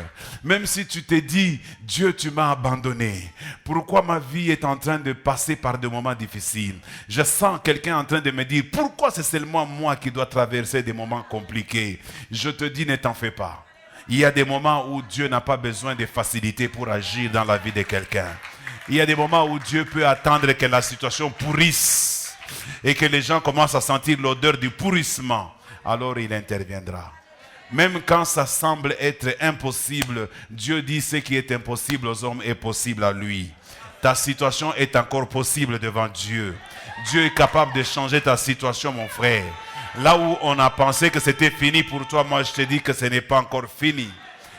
Même si tu te dis, Dieu, tu m'as abandonné. Pourquoi ma vie est en train de passer par des moments difficiles? Je sens quelqu'un en train de me dire, pourquoi c'est seulement moi qui dois traverser des moments compliqués? Je te dis, ne t'en fais pas. Il y a des moments où Dieu n'a pas besoin de facilité pour agir dans la vie de quelqu'un. Il y a des moments où Dieu peut attendre que la situation pourrisse et que les gens commencent à sentir l'odeur du pourrissement. Alors il interviendra. Même quand ça semble être impossible, Dieu dit ce qui est impossible aux hommes est possible à lui. Ta situation est encore possible devant Dieu. Dieu est capable de changer ta situation, mon frère. Là où on a pensé que c'était fini pour toi, moi je te dis que ce n'est pas encore fini.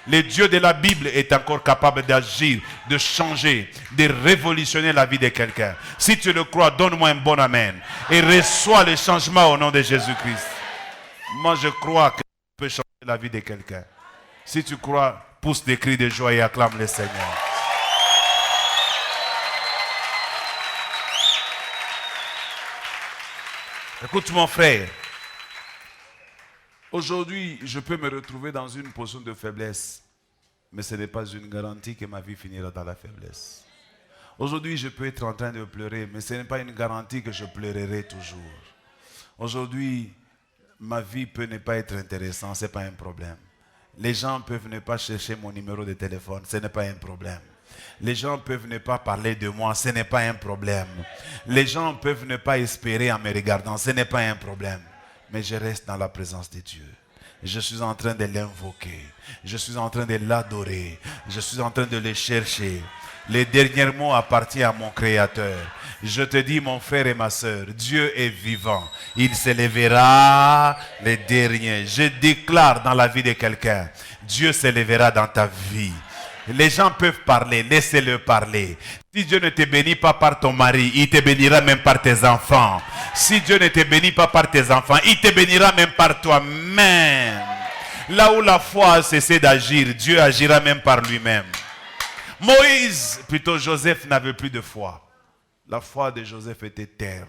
Le Dieu de la Bible est encore capable d'agir, de changer, de révolutionner la vie de quelqu'un. Si tu le crois, donne-moi un bon amen. Et reçois le changement au nom de Jésus-Christ. Moi je crois que tu peux changer la vie de quelqu'un. Si tu crois, pousse des cris de joie et acclame le Seigneur. Écoute mon frère. Aujourd'hui, je peux me retrouver dans une position de faiblesse. Mais ce n'est pas une garantie que ma vie finira dans la faiblesse. Aujourd'hui, je peux être en train de pleurer, mais ce n'est pas une garantie que je pleurerai toujours. Aujourd'hui, ma vie peut ne pas être intéressante, ce n'est pas un problème. Les gens peuvent ne pas chercher mon numéro de téléphone, ce n'est pas un problème. Les gens peuvent ne pas parler de moi, ce n'est pas un problème. Les gens peuvent ne pas espérer en me regardant, ce n'est pas un problème. Mais je reste dans la présence de Dieu. Je suis en train de l'invoquer. Je suis en train de l'adorer. Je suis en train de le chercher. Les derniers mots appartiennent à mon Créateur. Je te dis, mon frère et ma soeur, Dieu est vivant. Il s'élèvera les derniers. Je déclare dans la vie de quelqu'un, Dieu s'élèvera dans ta vie. Les gens peuvent parler, laissez-le parler. Si Dieu ne te bénit pas par ton mari, il te bénira même par tes enfants. Si Dieu ne te bénit pas par tes enfants, il te bénira même par toi-même. Là où la foi a cessé d'agir, Dieu agira même par lui-même. Moïse, plutôt Joseph, n'avait plus de foi. La foi de Joseph était terne.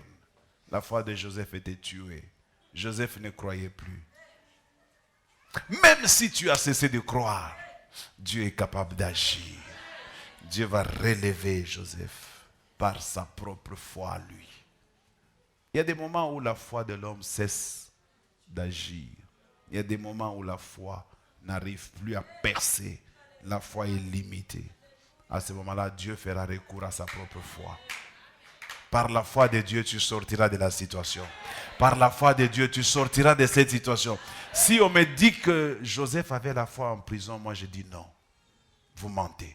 La foi de Joseph était tuée. Joseph ne croyait plus. Même si tu as cessé de croire, Dieu est capable d'agir. Dieu va relever Joseph par sa propre foi à lui. Il y a des moments où la foi de l'homme cesse d'agir. Il y a des moments où la foi n'arrive plus à percer. La foi est limitée. À ce moment-là, Dieu fera recours à sa propre foi. Par la foi de Dieu, tu sortiras de la situation. Par la foi de Dieu, tu sortiras de cette situation. Si on me dit que Joseph avait la foi en prison, moi je dis non. Vous mentez.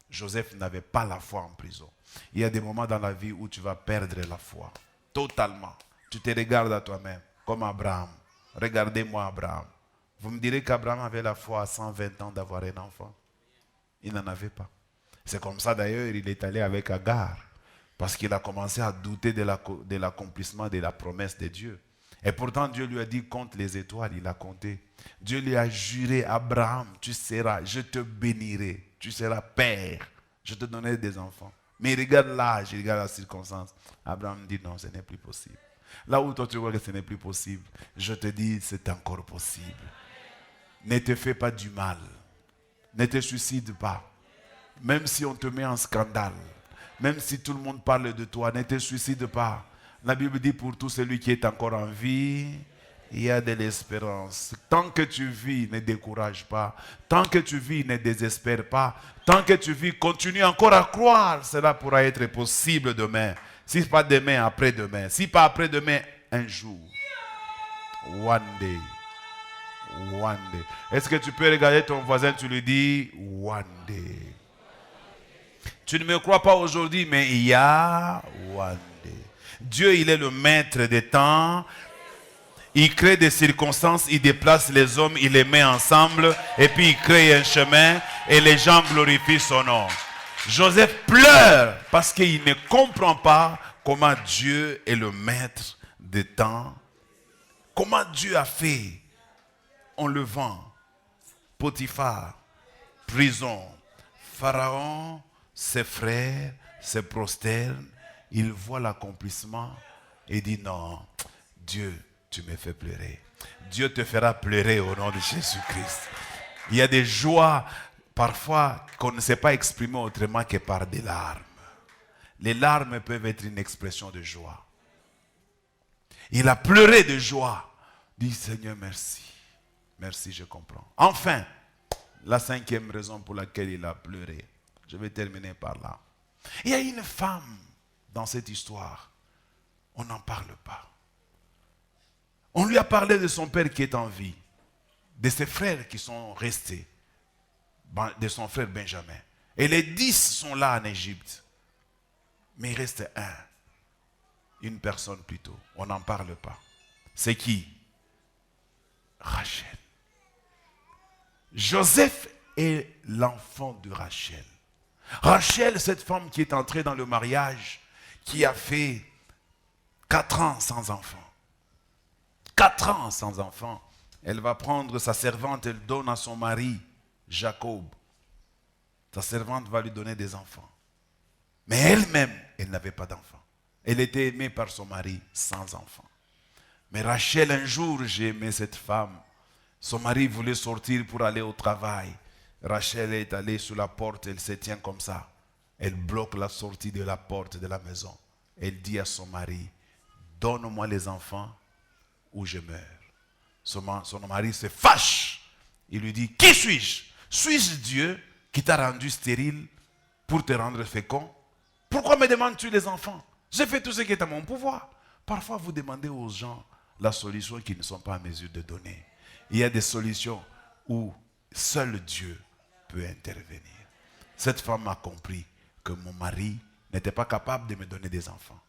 Joseph n'avait pas la foi en prison. Il y a des moments dans la vie où tu vas perdre la foi. Totalement. Tu te regardes à toi-même, comme Abraham. Regardez-moi Abraham. Vous me direz qu'Abraham avait la foi à 120 ans d'avoir un enfant. Il n'en avait pas. C'est comme ça d'ailleurs, il est allé avec Agar. Parce qu'il a commencé à douter de l'accomplissement de la promesse de Dieu. Et pourtant, Dieu lui a dit, compte les étoiles, il a compté. Dieu lui a juré, Abraham, tu seras, je te bénirai, tu seras père, je te donnerai des enfants. Mais regarde l'âge, regarde la circonstance. Abraham dit, non, ce n'est plus possible. Là où toi tu vois que ce n'est plus possible, je te dis, c'est encore possible. Ne te fais pas du mal. Ne te suicide pas. Même si on te met en scandale. Même si tout le monde parle de toi, ne te suicide pas. La Bible dit pour tout celui qui est encore en vie, il y a de l'espérance. Tant que tu vis, ne décourage pas. Tant que tu vis, ne désespère pas. Tant que tu vis, continue encore à croire. Cela pourra être possible demain. Si pas demain, après-demain. Si pas après-demain, un jour. One day. One day. Est-ce que tu peux regarder ton voisin, tu lui dis, one day. Tu ne me crois pas aujourd'hui, mais il y a one day. Dieu, il est le maître des temps. Il crée des circonstances, il déplace les hommes, il les met ensemble, et puis il crée un chemin, et les gens glorifient son nom. Joseph pleure parce qu'il ne comprend pas comment Dieu est le maître des temps. Comment Dieu a fait. On le vend. Potiphar, prison. Pharaon, ses frères se prosternent. Il voit l'accomplissement et dit non, Dieu, tu me fais pleurer. Dieu te fera pleurer au nom de Jésus-Christ. Il y a des joies parfois qu'on ne sait pas exprimer autrement que par des larmes. Les larmes peuvent être une expression de joie. Il a pleuré de joie. Dit Seigneur, merci. Merci, je comprends. Enfin, la 5e raison pour laquelle il a pleuré. Je vais terminer par là. Il y a une femme dans cette histoire. On n'en parle pas. On lui a parlé de son père qui est en vie, de ses frères qui sont restés, de son frère Benjamin. Et les 10 sont là en Égypte. Mais il reste une personne plutôt. On n'en parle pas. C'est qui? Rachel. Joseph est l'enfant de Rachel. Rachel, cette femme qui est entrée dans le mariage, qui a fait 4 ans sans enfant. 4 ans sans enfant. Elle va prendre sa servante, elle donne à son mari, Jacob. Sa servante va lui donner des enfants. Mais elle-même, elle n'avait pas d'enfants. Elle était aimée par son mari sans enfants. Mais Rachel, un jour, j'ai aimé cette femme. Son mari voulait sortir pour aller au travail. Rachel est allée sous la porte, elle se tient comme ça. Elle bloque la sortie de la porte de la maison. Elle dit à son mari, donne-moi les enfants ou je meurs. Son mari se fâche. Il lui dit, qui suis-je? Suis-je Dieu qui t'a rendu stérile pour te rendre fécond? Pourquoi me demandes-tu les enfants? J'ai fait tout ce qui est à mon pouvoir. Parfois, vous demandez aux gens la solution qu'ils ne sont pas en mesure de donner. Il y a des solutions où seul Dieu peut intervenir. Cette femme a compris que mon mari n'était pas capable de me donner des enfants.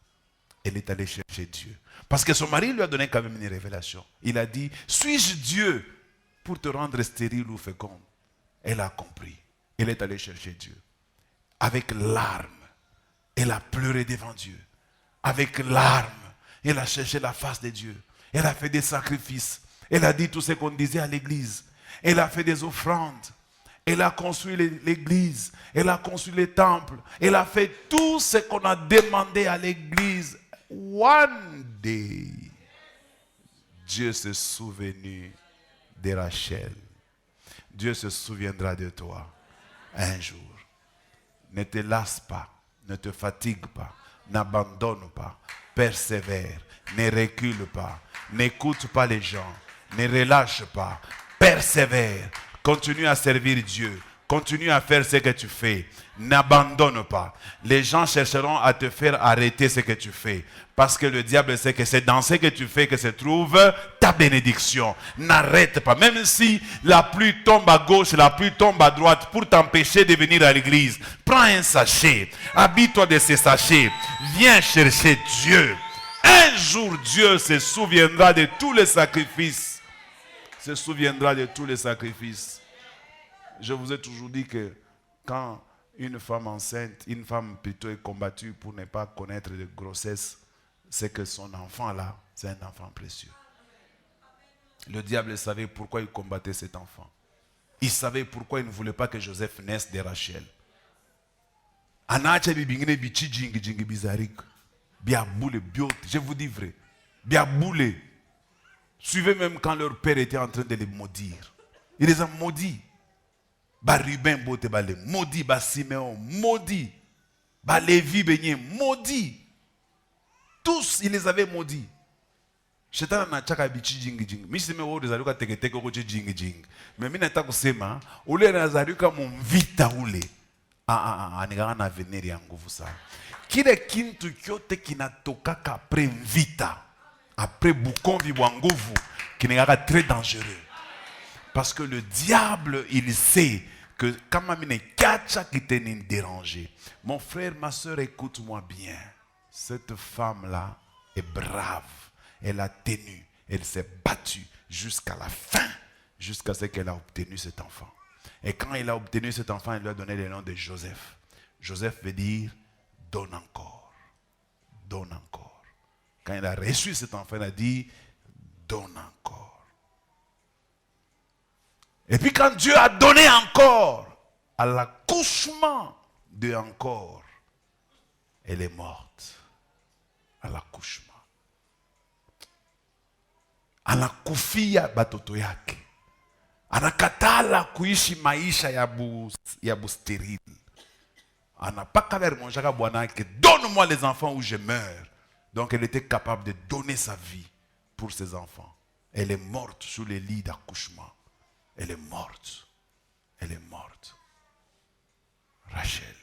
Elle est allée chercher Dieu. Parce que son mari lui a donné quand même une révélation. Il a dit, suis-je Dieu pour te rendre stérile ou féconde? Elle a compris. Elle est allée chercher Dieu. Avec larmes, elle a pleuré devant Dieu. Avec larmes, elle a cherché la face de Dieu. Elle a fait des sacrifices. Elle a dit tout ce qu'on disait à l'église. Elle a fait des offrandes. Elle a construit l'église. Elle a construit les temples. Elle a fait tout ce qu'on a demandé à l'église. One day, Dieu s'est souvenu de Rachel. Dieu se souviendra de toi un jour. Ne te lasse pas. Ne te fatigue pas. N'abandonne pas. Persévère. Ne recule pas. N'écoute pas les gens. Ne relâche pas. Persévère. Continue à servir Dieu. Continue à faire ce que tu fais. N'abandonne pas. Les gens chercheront à te faire arrêter ce que tu fais. Parce que le diable sait que c'est dans ce que tu fais que se trouve ta bénédiction. N'arrête pas. Même si la pluie tombe à gauche, la pluie tombe à droite pour t'empêcher de venir à l'église. Prends un sachet. Habille-toi de ces sachets. Viens chercher Dieu. Un jour, Dieu se souviendra de tous les sacrifices. Se souviendra de tous les sacrifices. Je vous ai toujours dit que quand une femme enceinte, une femme plutôt est combattue pour ne pas connaître de grossesse, c'est que son enfant là, c'est un enfant précieux. Le diable savait pourquoi il combattait cet enfant. Il savait pourquoi il ne voulait pas que Joseph naisse de Rachel. Je vous dis vrai. Bien boulé. Suivez même quand leur père était en train de les maudire. Il les a maudits. Ba Ruben bote ba le maudit, ba Siméon maudit, ba Lévi benye maudit. Tous il les avait maudits. Shetani anachaka bichi jingi jingi. Mimi sema wao zaluka teke teke ko jingi jingi. Mimi nataka kusema ule anazaluka mumvita ule. Anigana na veneri ya nguvu sana. Kile kintu kyote kinatokaka après vita, après bukomvi bwa nguvu, kinigaka très dangereux. Parce que le diable, il sait que quand mamine kacha qui t'est dérangé. Mon frère, ma soeur, écoute-moi bien. Cette femme-là est brave. Elle a tenu, elle s'est battue jusqu'à la fin, jusqu'à ce qu'elle a obtenu cet enfant. Et quand elle a obtenu cet enfant, elle lui a donné le nom de Joseph. Joseph veut dire donne encore. Donne encore. Quand elle a reçu cet enfant, elle a dit donne encore. Et puis quand Dieu a donné encore, à l'accouchement de encore, elle est morte. À l'accouchement. Anakufia batoto yake. Anakatala kuishi maisha ya busteril. Anapaka vermonjaka bwanake. Donne-moi les enfants ou je meurs. Donc elle était capable de donner sa vie pour ses enfants. Elle est morte sous le lit d'accouchement. Elle est morte. Elle est morte. Rachel.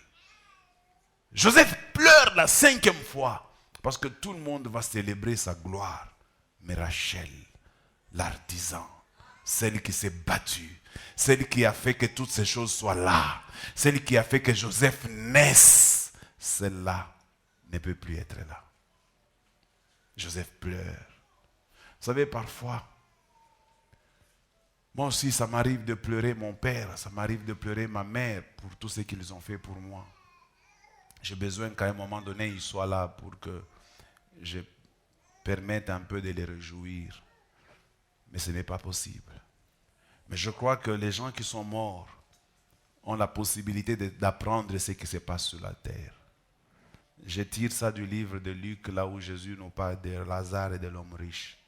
Joseph pleure la 5e fois parce que tout le monde va célébrer sa gloire. Mais Rachel, l'artisan, celle qui s'est battue, celle qui a fait que toutes ces choses soient là, celle qui a fait que Joseph naisse, celle-là ne peut plus être là. Joseph pleure. Vous savez, parfois, moi aussi, ça m'arrive de pleurer mon père, ça m'arrive de pleurer ma mère pour tout ce qu'ils ont fait pour moi. J'ai besoin qu'à un moment donné, ils soient là pour que je permette un peu de les réjouir. Mais ce n'est pas possible. Mais je crois que les gens qui sont morts ont la possibilité d'apprendre ce qui se passe sur la terre. Je tire ça du livre de Luc, là où Jésus nous parle de Lazare et de l'homme riche.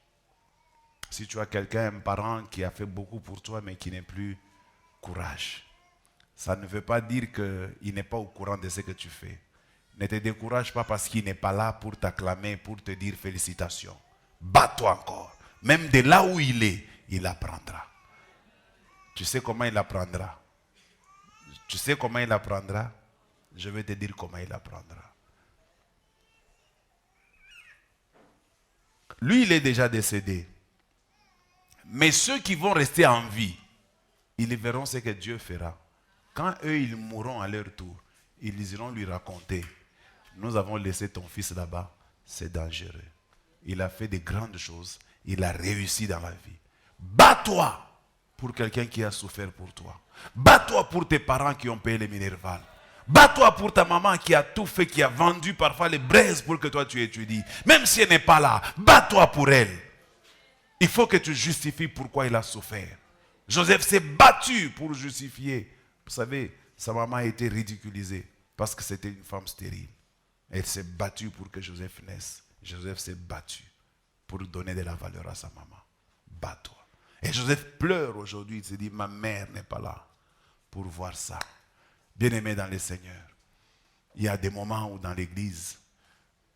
Si tu as quelqu'un, un parent qui a fait beaucoup pour toi, mais qui n'est plus courage, ça ne veut pas dire qu'il n'est pas au courant de ce que tu fais. Ne te décourage pas parce qu'il n'est pas là pour t'acclamer, pour te dire félicitations. Bats-toi encore. Même de là où il est, il apprendra. Tu sais comment il apprendra? Tu sais comment il apprendra? Je vais te dire comment il apprendra. Lui, il est déjà décédé. Mais ceux qui vont rester en vie, ils verront ce que Dieu fera. Quand eux, ils mourront à leur tour, ils iront lui raconter. Nous avons laissé ton fils là-bas, c'est dangereux. Il a fait de grandes choses, il a réussi dans la vie. Bats-toi pour quelqu'un qui a souffert pour toi. Bats-toi pour tes parents qui ont payé les Minerval. Bats-toi pour ta maman qui a tout fait, qui a vendu parfois les braises pour que toi tu étudies. Même si elle n'est pas là, bats-toi pour elle. Il faut que tu justifies pourquoi il a souffert. Joseph s'est battu pour justifier. Vous savez, sa maman a été ridiculisée parce que c'était une femme stérile. Elle s'est battue pour que Joseph naisse. Joseph s'est battu pour donner de la valeur à sa maman. Bats-toi. Et Joseph pleure aujourd'hui. Il se dit, ma mère n'est pas là pour voir ça. Bien-aimés dans le Seigneur, il y a des moments où dans l'église,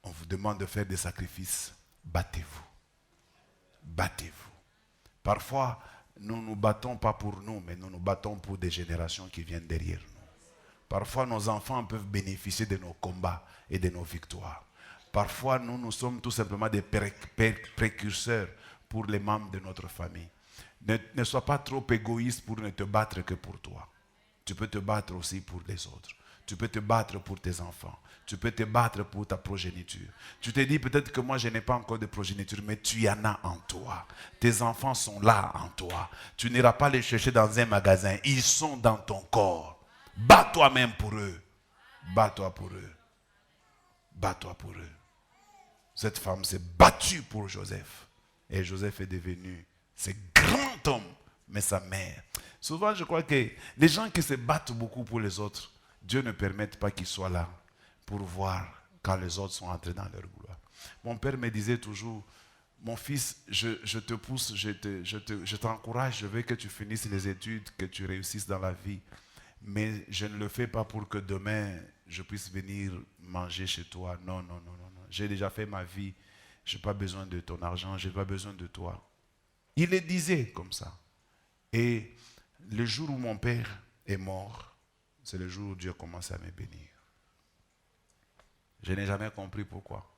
on vous demande de faire des sacrifices. Battez-vous. Battez-vous. Parfois, nous ne nous battons pas pour nous, mais nous nous battons pour des générations qui viennent derrière nous. Parfois, nos enfants peuvent bénéficier de nos combats et de nos victoires. Parfois, nous sommes tout simplement des précurseurs pour les membres de notre famille. Ne sois pas trop égoïste pour ne te battre que pour toi. Tu peux te battre aussi pour les autres. Tu peux te battre pour tes enfants. Tu peux te battre pour ta progéniture. Tu te dis peut-être que moi je n'ai pas encore de progéniture, mais tu en as en toi. Tes enfants sont là en toi. Tu n'iras pas les chercher dans un magasin. Ils sont dans ton corps. Bats-toi même pour eux. Bats-toi pour eux. Bats-toi pour eux. Cette femme s'est battue pour Joseph. Et Joseph est devenu ce grand homme, mais sa mère. Souvent, je crois que les gens qui se battent beaucoup pour les autres, Dieu ne permet pas qu'ils soient là pour voir quand les autres sont entrés dans leur gloire. Mon père me disait toujours, mon fils, je te pousse, je t'encourage, je veux que tu finisses les études, que tu réussisses dans la vie. Mais je ne le fais pas pour que demain, je puisse venir manger chez toi. Non, non, non, non, non. J'ai déjà fait ma vie. Je n'ai pas besoin de ton argent, je n'ai pas besoin de toi. Il le disait comme ça. Et le jour où mon père est mort, c'est le jour où Dieu a commencé à me bénir. Je n'ai jamais compris pourquoi.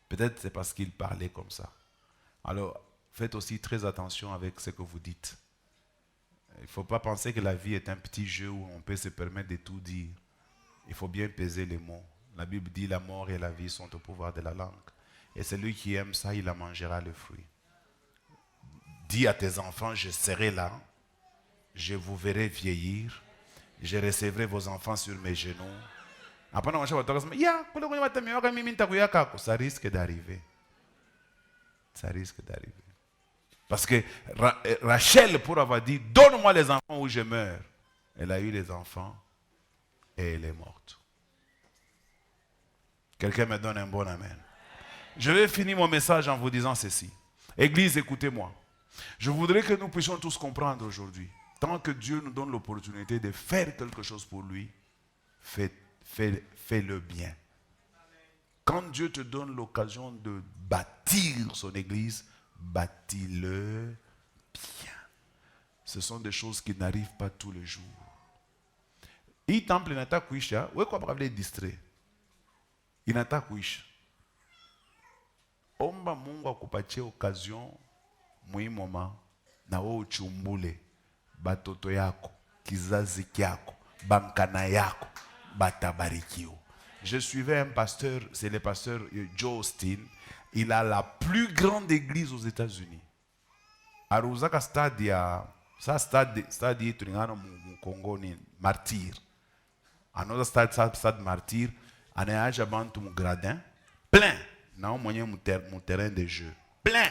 Peut-être c'est parce qu'il parlait comme ça. Alors, faites aussi très attention avec ce que vous dites. Il ne faut pas penser que la vie est un petit jeu où on peut se permettre de tout dire. Il faut bien peser les mots. La Bible dit la mort et la vie sont au pouvoir de la langue. Et celui qui aime ça, il en mangera le fruit. Dis à tes enfants, je serai là, je vous verrai vieillir, je recevrai vos enfants sur mes genoux. Ça risque d'arriver. Ça risque d'arriver. Parce que Rachel, pour avoir dit, donne-moi les enfants ou je meurs, elle a eu les enfants et elle est morte. Quelqu'un me donne un bon amen. Je vais finir mon message en vous disant ceci. Église, écoutez-moi. Je voudrais que nous puissions tous comprendre aujourd'hui. Tant que Dieu nous donne l'opportunité de faire quelque chose pour lui, fais-le bien. Quand Dieu te donne l'occasion de bâtir son église, bâtis-le bien. Ce sont des choses qui n'arrivent pas tous les jours. Il temple inata kuisha, ouais quoi parler distrait. Inata kuisha. Omba Mungu akupatie occasion muimoma na wewe uchumbule batoto yako, kizazi kyako, bankana yako, batabarikiwa. Je suivais un pasteur, c'est le pasteur Joe Osteen. Il a la plus grande église aux États-Unis. Aruzaka stadia, ça stade tulingana mu Congo ni martyr. Another stade martyr, anayaja bantu mu gradin plein. Na moyen mon terrain de jeu plein.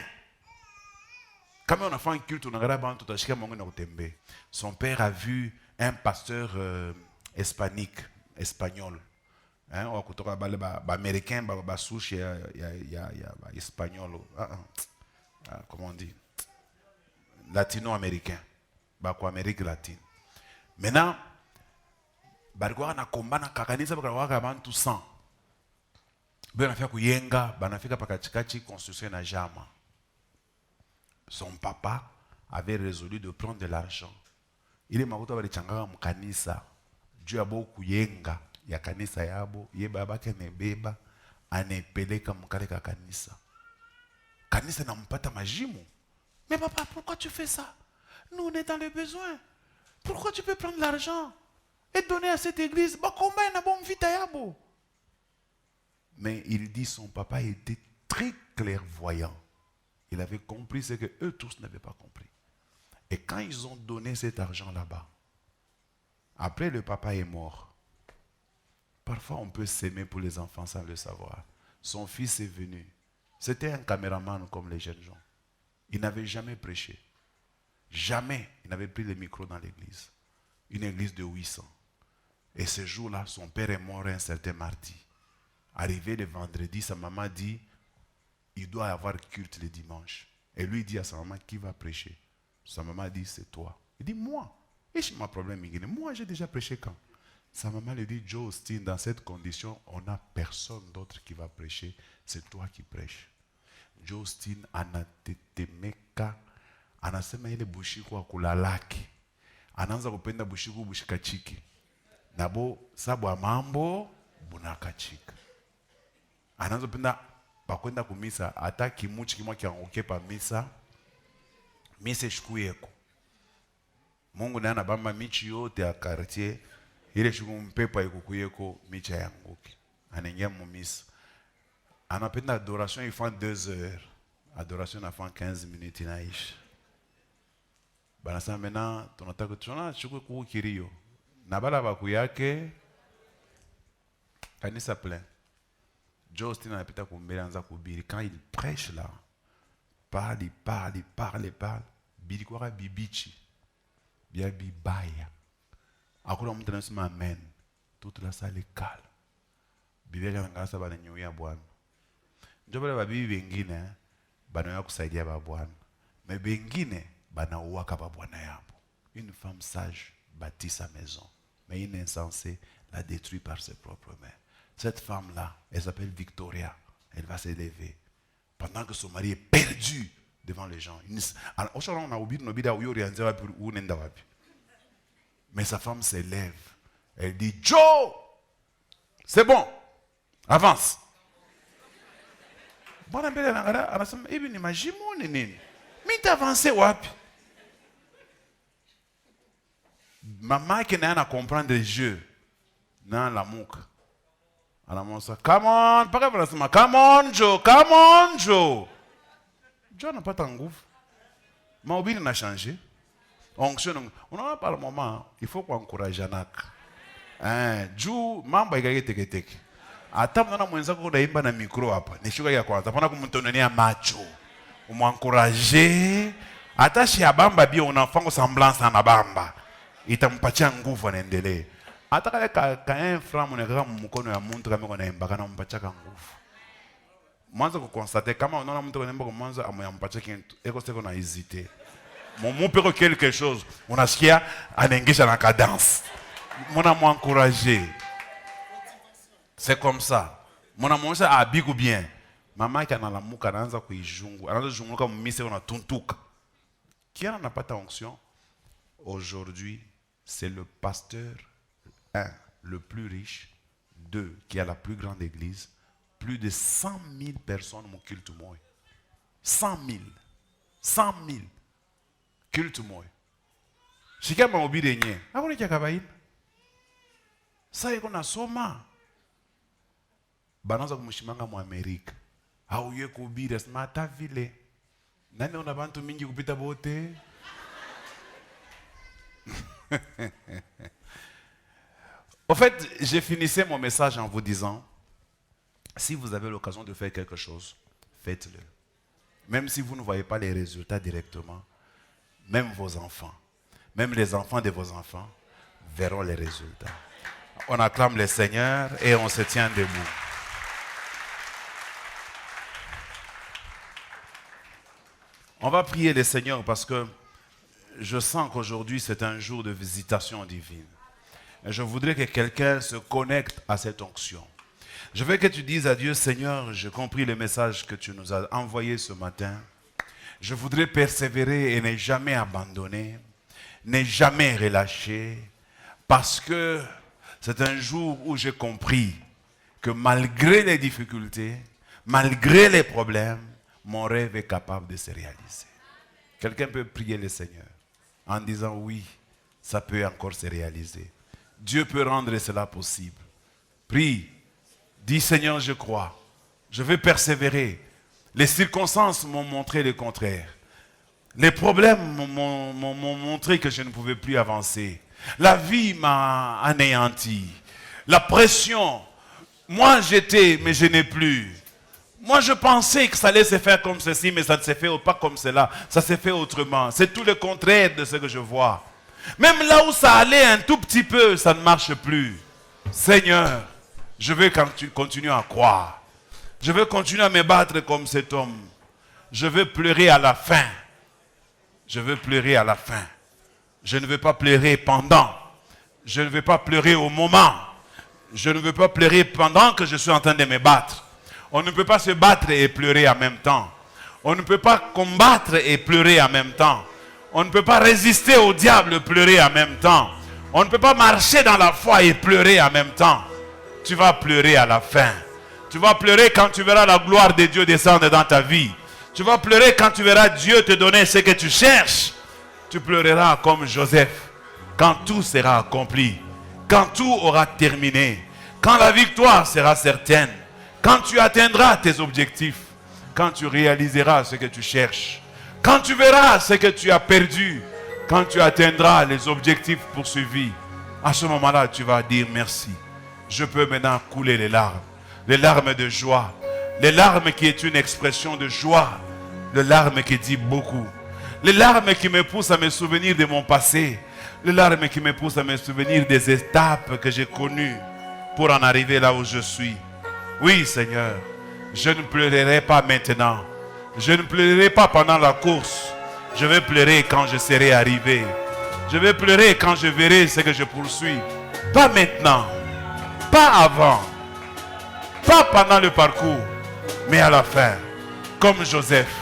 Quand on a fait un culte, on a regardé tout à mon tembe. Son père a vu un pasteur espagnol. Hein, on a américain, souche, espagnol, comment on dit, latino-américain, Amérique latine. Maintenant, barigwa na komba na kakanisa bakawaka bantu 100. Banafika kuyenga, banafika pakachikachi construction na jama. Son papa avait résolu de prendre de l'argent. Il est makuta balichangaka mukanisa. Dieu a beaucoup yenga ya kanisa yabo, yeba bake nebeba anepeleka mukale ka kanisa. Kanisa nampata majimu. Mais papa, pourquoi tu fais ça? Nous on est dans le besoin. Pourquoi tu peux prendre l'argent et donner à cette église? Bah combien na bon vita yabo? Mais il dit son papa était très clairvoyant. Il avait compris ce que eux tous n'avaient pas compris. Et quand ils ont donné cet argent là-bas, après le papa est mort. Parfois on peut s'aimer pour les enfants sans le savoir. Son fils est venu. C'était un caméraman comme les jeunes gens. Il n'avait jamais prêché. Jamais il n'avait pris le micro dans l'église. Une église de 800. Et ce jour-là, son père est mort un certain mardi. Arrivé le vendredi, sa maman dit, il doit y avoir culte le dimanche. Et lui dit à sa maman, qui va prêcher? Sa maman dit, c'est toi. Il dit, moi. Et je m'ai problème, moi j'ai déjà prêché quand? Sa maman lui dit, Joe Osteen, dans cette condition, on n'a personne d'autre qui va prêcher. C'est toi qui prêches. Joe Osteen anatetemeka, anasema ile bushiku wa kulalaki. Anaanza kupenda bushiku bushikachiki. Nabo sabu mambo bunakachika. Anaanza kupenda bakwenda kumisa hata kimuchi kimwa kianguke pa misa. Misa shikuyeko. Mungu ndiye anabamba michi yote ya quartier. Ile shuku mpepa ikukuyeko michi yanguke. Anaingia mu misa. Anapenda adoration, il fait 2 heures. Adoration, il fait 15 minutes. Banasa maintenant, tunataka tuona chukue kukirio. Na bala bakuyake kanisa plein. Joe Osteen anapita kumbele anza kubiri. Quand il prêche là, parle. Bili kwa bibichi. Bia bibaya. Akula mtu anasema amen. Toute la salle est calme. Biblia inangasa bana nyuya Bwana. Ndio bale babibi wengine banaoya kusaidia ba Bwana. Mais wengine banauaka ba Bwana yabo. Une femme sage bâtit sa maison, mais une insensée la détruit par ses propres mains. Cette femme-là, elle s'appelle Victoria. Elle va s'élever. Pendant que son mari est perdu devant les gens. Mais sa femme s'élève. Elle dit, Joe, c'est bon, avance. Bwana mbele anasema hivi ni majimu ni nini? Mimi nitavancer wapi? Mama qui n'a rien à comprendre des jeux dans la mouka. anamonsa, come on, mpaka wanasema, come on Joe, come on Joe. Joe anapata nguvu. Mahubiri na changer. Onction, unaona par moment, il faut qu'on encourage naka. Juu mambo ikaike teke. Hata mnaona mwenzako unaimba na mikro hapa. Ni shuka ya kwanza. Hapana kumtonania macho. Umwancourager. Hata shi abamba bio unafanya semblance na bamba. Itampatia nguvu anaendelee. Hata kama un frère mnekaka mkono ya mtu kama unaimba kana mpatia nguvu. Mwanzo kukonstate kama unaona mtu anaimba kwa mwanzo amoyampatia kitu. Eko seko na hésiter. Mon père quelque chose, unasikia anaingisha na cadence. Mona m'encourager. C'est comme ça. Mona mwonyesha abiku bien. Mama yake analamuka anaanza kuijungu. Anaanza kujunguluka mmise unatuntuka. Qui n'a pas d'onction? Aujourd'hui, c'est le pasteur, un, le plus riche, deux, qui a la plus grande église. Plus de 100 000 personnes mon culte moi. 100 000. 100 000. Culte moi. Si quelqu'un m'a oublié de rien, ah, on est kabaïn. Ça est qu'on a soma. Bananza kumushimanga mu Amerika. Ah, uye kubira smata vile. Nani on a bantu mingi kupita bote? En fait, j'ai finissé mon message en vous disant, si vous avez l'occasion de faire quelque chose, faites-le. Même si vous ne voyez pas les résultats directement, même vos enfants, même les enfants de vos enfants verront les résultats. On acclame le Seigneur et on se tient debout. On va prier le Seigneur parce que je sens qu'aujourd'hui c'est un jour de visitation divine. Et je voudrais que quelqu'un se connecte à cette onction. Je veux que tu dises à Dieu, Seigneur, j'ai compris le message que tu nous as envoyé ce matin. Je voudrais persévérer et ne jamais abandonner, ne jamais relâcher, parce que c'est un jour où j'ai compris que malgré les difficultés, malgré les problèmes, mon rêve est capable de se réaliser. Quelqu'un peut prier le Seigneur en disant oui, ça peut encore se réaliser. Dieu peut rendre cela possible. Prie, dis Seigneur, je crois, je vais persévérer. Les circonstances m'ont montré le contraire. Les problèmes m'ont montré que je ne pouvais plus avancer. La vie m'a anéanti. La pression, moi j'étais, mais je n'ai plus. Moi je pensais que ça allait se faire comme ceci, mais ça ne se fait pas comme cela. Ça s'est fait autrement. C'est tout le contraire de ce que je vois. Même là où ça allait un tout petit peu, ça ne marche plus. Seigneur, je veux continuer à croire. Je veux continuer à me battre comme cet homme. Je veux pleurer à la fin. Je veux pleurer à la fin. Je ne veux pas pleurer pendant. Je ne veux pas pleurer au moment. Je ne veux pas pleurer pendant que je suis en train de me battre. On ne peut pas se battre et pleurer en même temps. On ne peut pas combattre et pleurer en même temps. On ne peut pas résister au diable et pleurer en même temps. On ne peut pas marcher dans la foi et pleurer en même temps. Tu vas pleurer à la fin. Tu vas pleurer quand tu verras la gloire de Dieu descendre dans ta vie. Tu vas pleurer quand tu verras Dieu te donner ce que tu cherches. Tu pleureras comme Joseph quand tout sera accompli. Quand tout aura terminé. Quand la victoire sera certaine. Quand tu atteindras tes objectifs. Quand tu réaliseras ce que tu cherches. Quand tu verras ce que tu as perdu. Quand tu atteindras les objectifs poursuivis. À ce moment-là, tu vas dire merci. Je peux maintenant couler les larmes. Les larmes de joie. Les larmes qui est une expression de joie. Les larmes qui dit beaucoup. Les larmes qui me poussent à me souvenir de mon passé. Les larmes qui me poussent à me souvenir des étapes que j'ai connues pour en arriver là où je suis. Oui, Seigneur, je ne pleurerai pas maintenant. Je ne pleurerai pas pendant la course. Je vais pleurer quand je serai arrivé. Je vais pleurer quand je verrai ce que je poursuis. Pas maintenant. Pas avant. Pas pendant le parcours, mais à la fin, comme Joseph.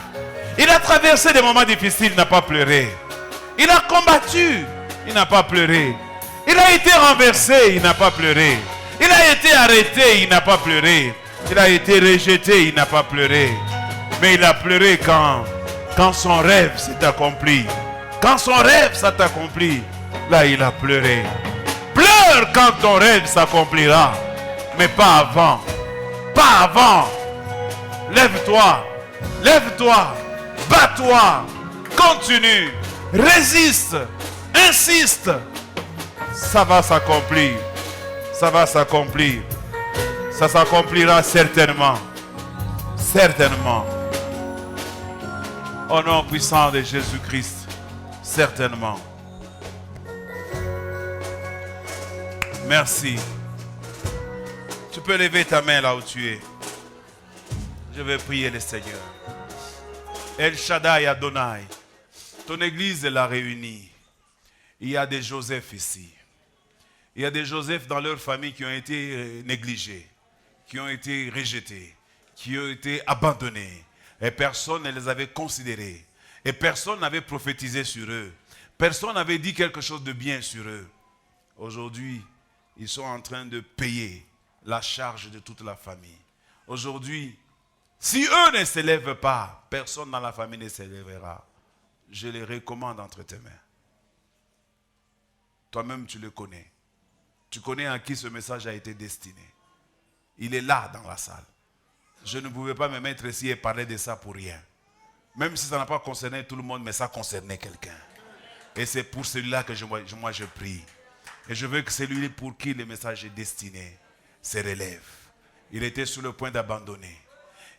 Il a traversé des moments difficiles, il n'a pas pleuré. Il a combattu, il n'a pas pleuré. Il a été renversé, il n'a pas pleuré. Il a été arrêté, il n'a pas pleuré. Il a été rejeté, il n'a pas pleuré. Mais il a pleuré quand son rêve s'est accompli. Quand son rêve s'est accompli, là il a pleuré. Pleure quand ton rêve s'accomplira. Mais pas avant. Pas avant. Lève-toi. Lève-toi. Bats-toi. Continue. Résiste. Insiste. Ça va s'accomplir. Ça va s'accomplir. Ça s'accomplira certainement. Certainement. Au nom puissant de Jésus-Christ. Certainement. Merci. Tu peux lever ta main là où tu es. Je vais prier le Seigneur. El Shaddai Adonai. Ton église l'a réunie. Il y a des Joseph ici. Il y a des Joseph dans leur famille qui ont été négligés, qui ont été rejetés, qui ont été abandonnés. Et personne ne les avait considérés. Et personne n'avait prophétisé sur eux. Personne n'avait dit quelque chose de bien sur eux. Aujourd'hui, ils sont en train de payer la charge de toute la famille. Aujourd'hui, si eux ne s'élèvent pas, personne dans la famille ne s'élèvera. Je les recommande entre tes mains. Toi-même, tu le connais. Tu connais à qui ce message a été destiné. Il est là dans la salle. Je ne pouvais pas me mettre ici et parler de ça pour rien. Même si ça n'a pas concerné tout le monde, mais ça concernait quelqu'un. Et c'est pour celui-là que moi je prie. Et je veux que celui pour qui le message est destiné se relève. Il était sur le point d'abandonner.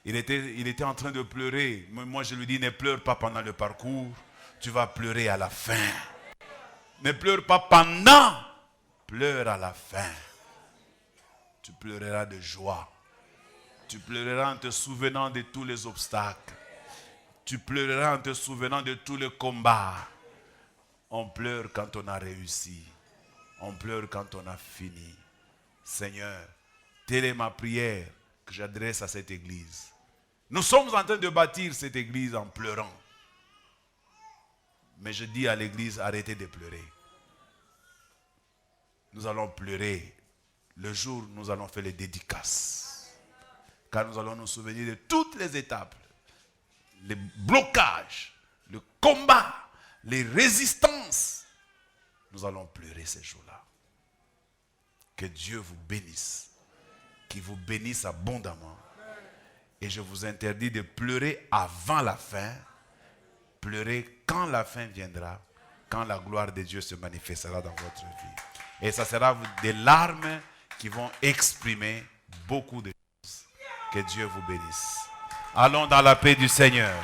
Il était en train de pleurer. Moi je lui dis, ne pleure pas pendant le parcours. Tu vas pleurer à la fin. Ne pleure pas pendant. Pleure à la fin. Tu pleureras de joie. Tu pleureras en te souvenant de tous les obstacles. Tu pleureras en te souvenant de tous les combats. On pleure quand on a réussi. On pleure quand on a fini. Seigneur, telle est ma prière que j'adresse à cette église. Nous sommes en train de bâtir cette église en pleurant. Mais je dis à l'église, arrêtez de pleurer. Nous allons pleurer le jour où nous allons faire les dédicaces. Car nous allons nous souvenir de toutes les étapes. Les blocages, le combat, les résistances. Nous allons pleurer ces jours-là. Que Dieu vous bénisse. Qu'il vous bénisse abondamment. Et je vous interdis de pleurer avant la fin. Pleurez quand la fin viendra. Quand la gloire de Dieu se manifestera dans votre vie. Et ça sera des larmes qui vont exprimer beaucoup de choses. Que Dieu vous bénisse. Allons dans la paix du Seigneur.